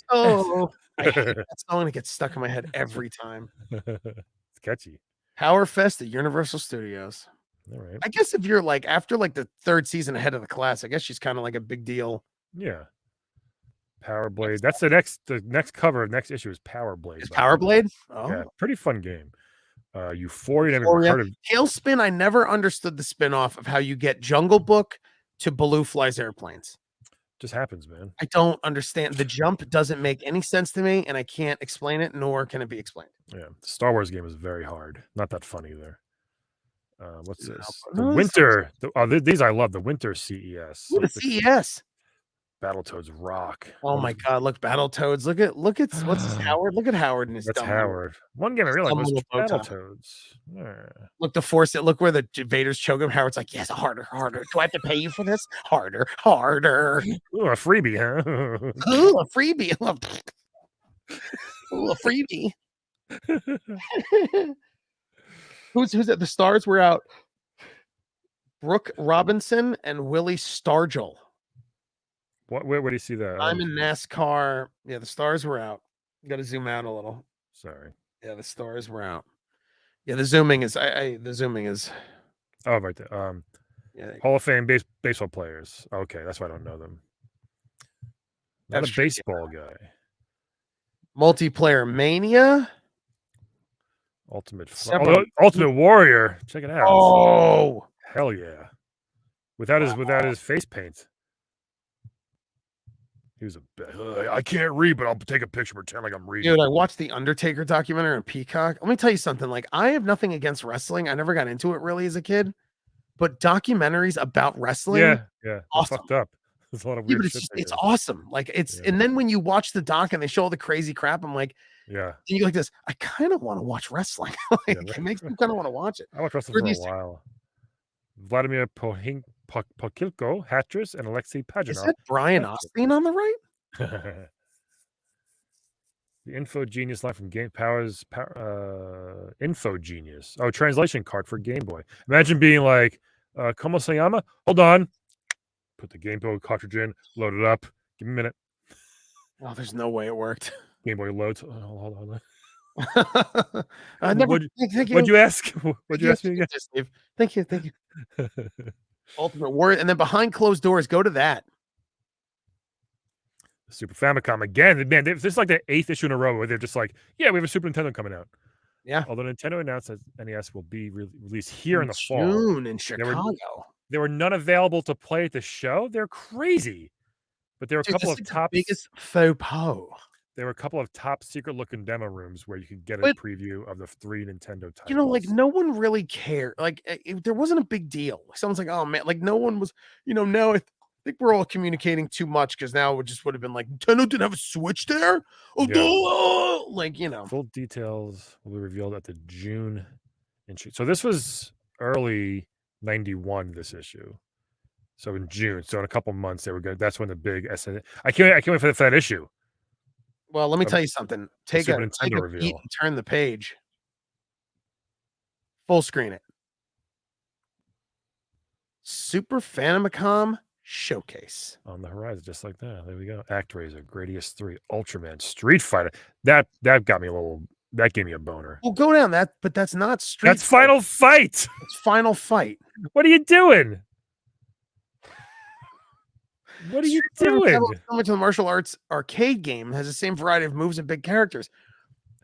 Oh, I hate that song. It gets stuck in my head every time. It's catchy. Power Fest at Universal Studios. All right. I guess if you're like after like the third season ahead of the class, I guess she's kind of like a big deal. Yeah. Power Blade. That's the next cover. Next issue is Power Blade. Is Power Blade? Oh, Yeah, pretty fun game. Euphoria. Never Euphoria. heard of. Tailspin. I never understood the spin-off of how you get Jungle Book to Baloo Flies Airplanes. Just happens, man. I don't understand. The jump doesn't make any sense to me, and I can't explain it, nor can it be explained. Yeah, the Star Wars game is very hard. Not that fun either. What's this? The No, winter. These I love. The winter CES. Ooh, the CES. Battletoads rock. Oh my God! Look, Battletoads. Look at what's Howard? Look at Howard and his. That's dumb Howard. One game I realized dumb was little bow tie. Battletoads. Yeah. Look, the force. Look where the Vader's choke him. Howard's like, yes, harder. Do I have to pay you for this? Harder. Ooh, a freebie, huh? Ooh, a freebie. Ooh, a freebie. Who's it? The stars were out. Brooke Robinson and Willie Stargell. Where do you see that? I'm in NASCAR. Yeah, the stars were out. You got to zoom out a little. Sorry. Yeah, the stars were out. Yeah, the zooming is. The zooming is. Oh, right there. Yeah, Hall of Fame baseball players. Okay, that's why I don't know them. Not a baseball guy. Multiplayer Mania. Ultimate Warrior. Check it out. Oh, hell yeah! Without his face paint. He was I can't read, but I'll take a picture, pretend like I'm reading. dude, I watched the Undertaker documentary on Peacock. Let me tell you something. Like, I have nothing against wrestling. I never got into it really as a kid, but documentaries about wrestling, yeah, awesome. Fucked up. There's a lot of Yeah, weird but shit. it's awesome. Like and then when you watch the doc and they show all the crazy crap, I'm like, yeah. And you go like this. I kind of want to watch wrestling. It makes me kind of want to watch it. I watched wrestling for a while. Vladimir Pokilko, Hatris, and Alexei Pajanov. Is that Brian Austin on the right? The Info Genius line from Game Powers. Info Genius. Oh, translation card for Game Boy. Imagine being like, "Como se llama?" Hold on. Put the Game Boy cartridge in. Load it up. Give me a minute. Oh, there's no way it worked. Game Boy loads. Hold on. Thank you. What'd you ask? What'd you ask me again? Steve. Thank you. Ultimate Warrior, and then Behind Closed Doors. Go to that. Super Famicom again. Man, this is like the 8th issue in a row where they're just like, yeah, we have a Super Nintendo coming out. Yeah. Although Nintendo announced that NES will be released here in the fall. June in Chicago. There were none available to play at the show. They're crazy. But there were a couple of biggest faux pas. There were a couple of top secret looking demo rooms where you could get a preview of the 3 Nintendo titles. You know, like no one really cared. Like there wasn't a big deal. Someone's like, oh man, like no one was, now I think we're all communicating too much because now it just would have been like, Nintendo didn't have a Switch there? Oh, yeah. Full details will be revealed at the June issue. So this was early 91, this issue. So in June. So in a couple months, they were good. That's when the big SN. I can't wait for that issue. Well, let me tell you something. Take a beat reveal. And turn the page. Full screen it. Super Famicom Showcase on the horizon, just like that. There we go. ActRaiser, Gradius 3, Ultraman, Street Fighter. That got me a little. That gave me a boner. Well, go down that, but that's not Street. That's Final Fight. It's Final Fight. What are you doing? What are you doing? So much of the martial arts arcade game has the same variety of moves and big characters.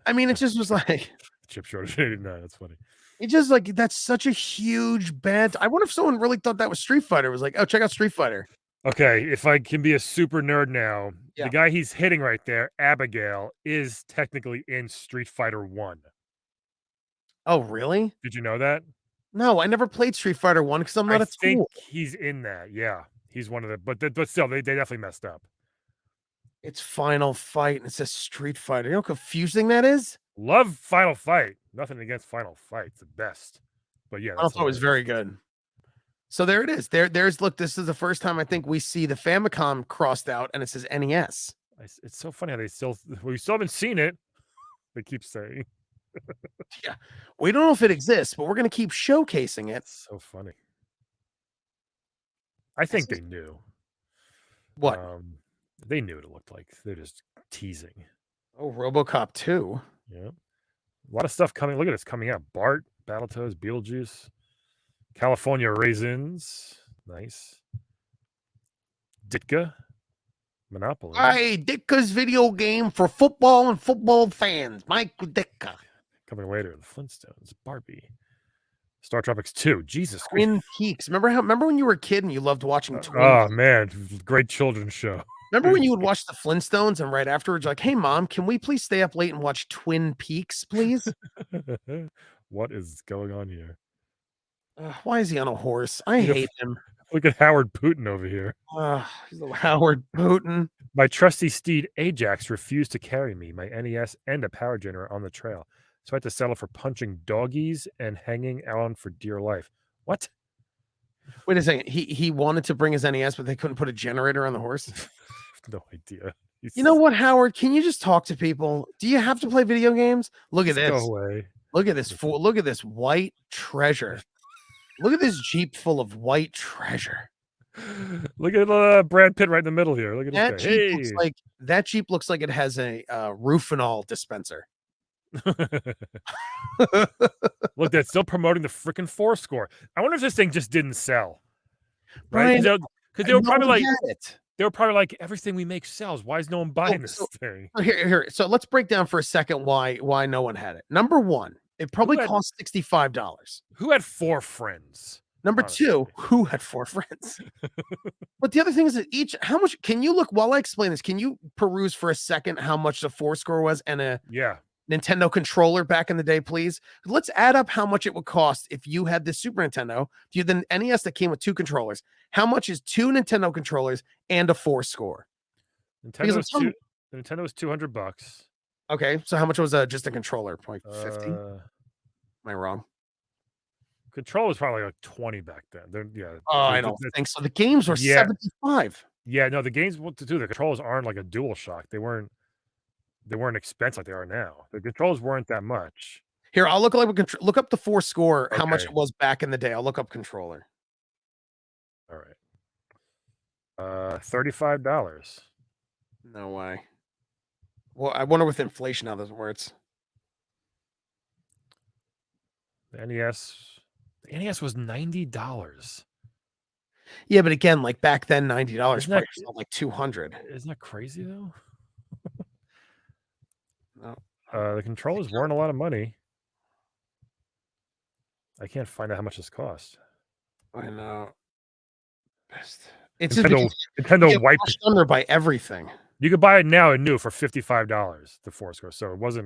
I mean, it just was like chip shortage. No, that's funny. It just like that's such a huge bad. I wonder if someone really thought that was Street Fighter. It was like, oh, check out Street Fighter. Okay, if I can be a super nerd now, the guy he's hitting right there, Abigail, is technically in Street Fighter 1. Oh, really? Did you know that? No, I never played Street Fighter 1 because I'm not a tool. I think he's in that. Yeah. He's one of the, but still, they definitely messed up. It's Final Fight, and it says Street Fighter. You know how confusing that is? Love Final Fight. Nothing against Final Fight. It's the best. But yeah. Final Fight was very good. So there it is. There's look, this is the first time I think we see the Famicom crossed out, and it says NES. It's so funny how we still haven't seen it. They keep saying. Yeah. We don't know if it exists, but we're going to keep showcasing it. It's so funny. I think they knew. What? They knew what it looked like. They're just teasing. Oh, RoboCop 2. Yeah. A lot of stuff coming. Look at this coming out. Bart, Battletoads, Beetlejuice, California Raisins. Nice. Ditka, Monopoly. Hey, Ditka's video game for football and football fans. Michael Ditka. Coming later, the Flintstones, Barbie, Star Tropics 2. Jesus Christ. Twin Peaks. Remember when you were a kid and you loved watching Twin Oh Peaks? man, great children's show. Remember when you would watch the Flintstones and right afterwards, you're like, hey mom, can we please stay up late and watch Twin Peaks, please? What is going on here? Why is he on a horse? I Yeah. hate him. Look at Howard Putin over here. He's a Howard Putin. My trusty steed Ajax refused to carry me, my NES, and a power generator on the trail. So I had to settle for punching doggies and hanging on for dear life. What? Wait a second. He wanted to bring his NES, but they couldn't put a generator on the horse. No idea. You know what, Howard? Can you just talk to people? Do you have to play video games? Look at this. Go away. Look at this fool. Look at this white treasure. Look at this Jeep full of white treasure. Look at Brad Pitt right in the middle here. Look at That this Jeep guy. looks like it has a Rufinol dispenser. Look, that's still promoting the freaking Fourscore. I wonder if this thing just didn't sell. Brian, Right? Because they were no probably one like, had it. everything we make sells. Why is no one buying this thing? Here. So let's break down for a second why no one had it. Number one, it probably cost $65. Who had 4 friends? Number Honestly. 2, who had 4 friends? But the other thing is that how much can you look while I explain this? Can you peruse for a second how much the Fourscore was and a Nintendo controller back in the day, please? Let's add up how much it would cost if you had the Super Nintendo, if you had the NES that came with 2 controllers. How much is 2 Nintendo controllers and a Fourscore? Nintendo was $200. Okay, so how much was just a controller? Like 50? Am I wrong? Controller was probably like 20 back then. I don't think so. The games were 75. Yeah, no, the games the controllers aren't like a DualShock. They weren't expensive like they are now. The controls weren't that much. Here, I'll look up the Fourscore, how much it was back in the day. I'll look up controller. All right. $35. No way. Well, I wonder with inflation how this works. The NES was $90. Yeah, but again, like back then, $90 probably felt like $200. Isn't that crazy though? No. The controllers weren't a lot of money. I can't find out how much this cost. I know. It's Nintendo wiped under by everything. You could buy it now and new for $55, the Fourscore. So it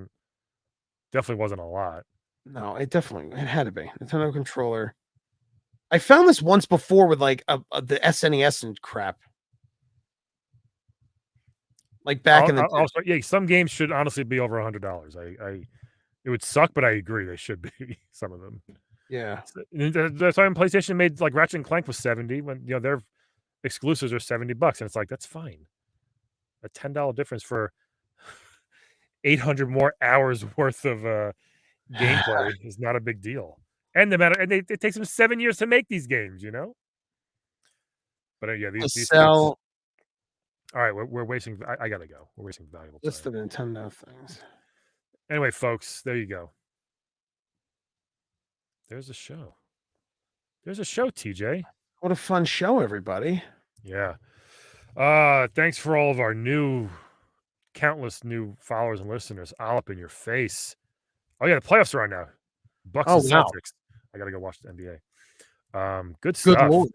definitely wasn't a lot. No, it had to be Nintendo controller. I found this once before with like the SNES and crap. Like back in the day. Some games should honestly be over $100. It would suck, but I agree they should be some of them. Yeah, that's why when PlayStation made like Ratchet and Clank was 70 when their exclusives are $70, and it's like that's fine. A $10 difference for 800 more hours worth of gameplay is not a big deal. And it takes them 7 years to make these games, But these sell. All right, we're wasting. I gotta go. We're wasting valuable time. List of Nintendo things. Anyway, folks, there you go. There's a show. TJ. What a fun show, everybody. Yeah. Thanks for all of our countless new followers and listeners. All up in your face. Oh yeah, the playoffs are on now. Bucks and Celtics. I gotta go watch the NBA. Good stuff. Good Lord.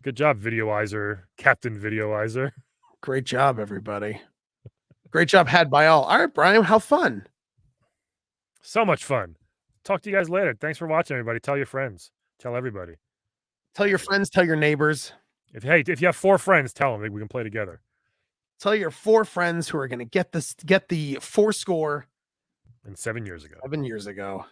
Good job, Videoizer, Captain Videoizer. Great job, everybody. Great job had by all. All right, Brian, how fun. So much fun. Talk to you guys later. Thanks for watching, everybody. Tell your friends. Tell everybody. Tell your friends, tell your neighbors. If you have 4 friends, tell them we can play together. Tell your 4 friends who are going to get the Fourscore. And 7 years ago. 7 years ago.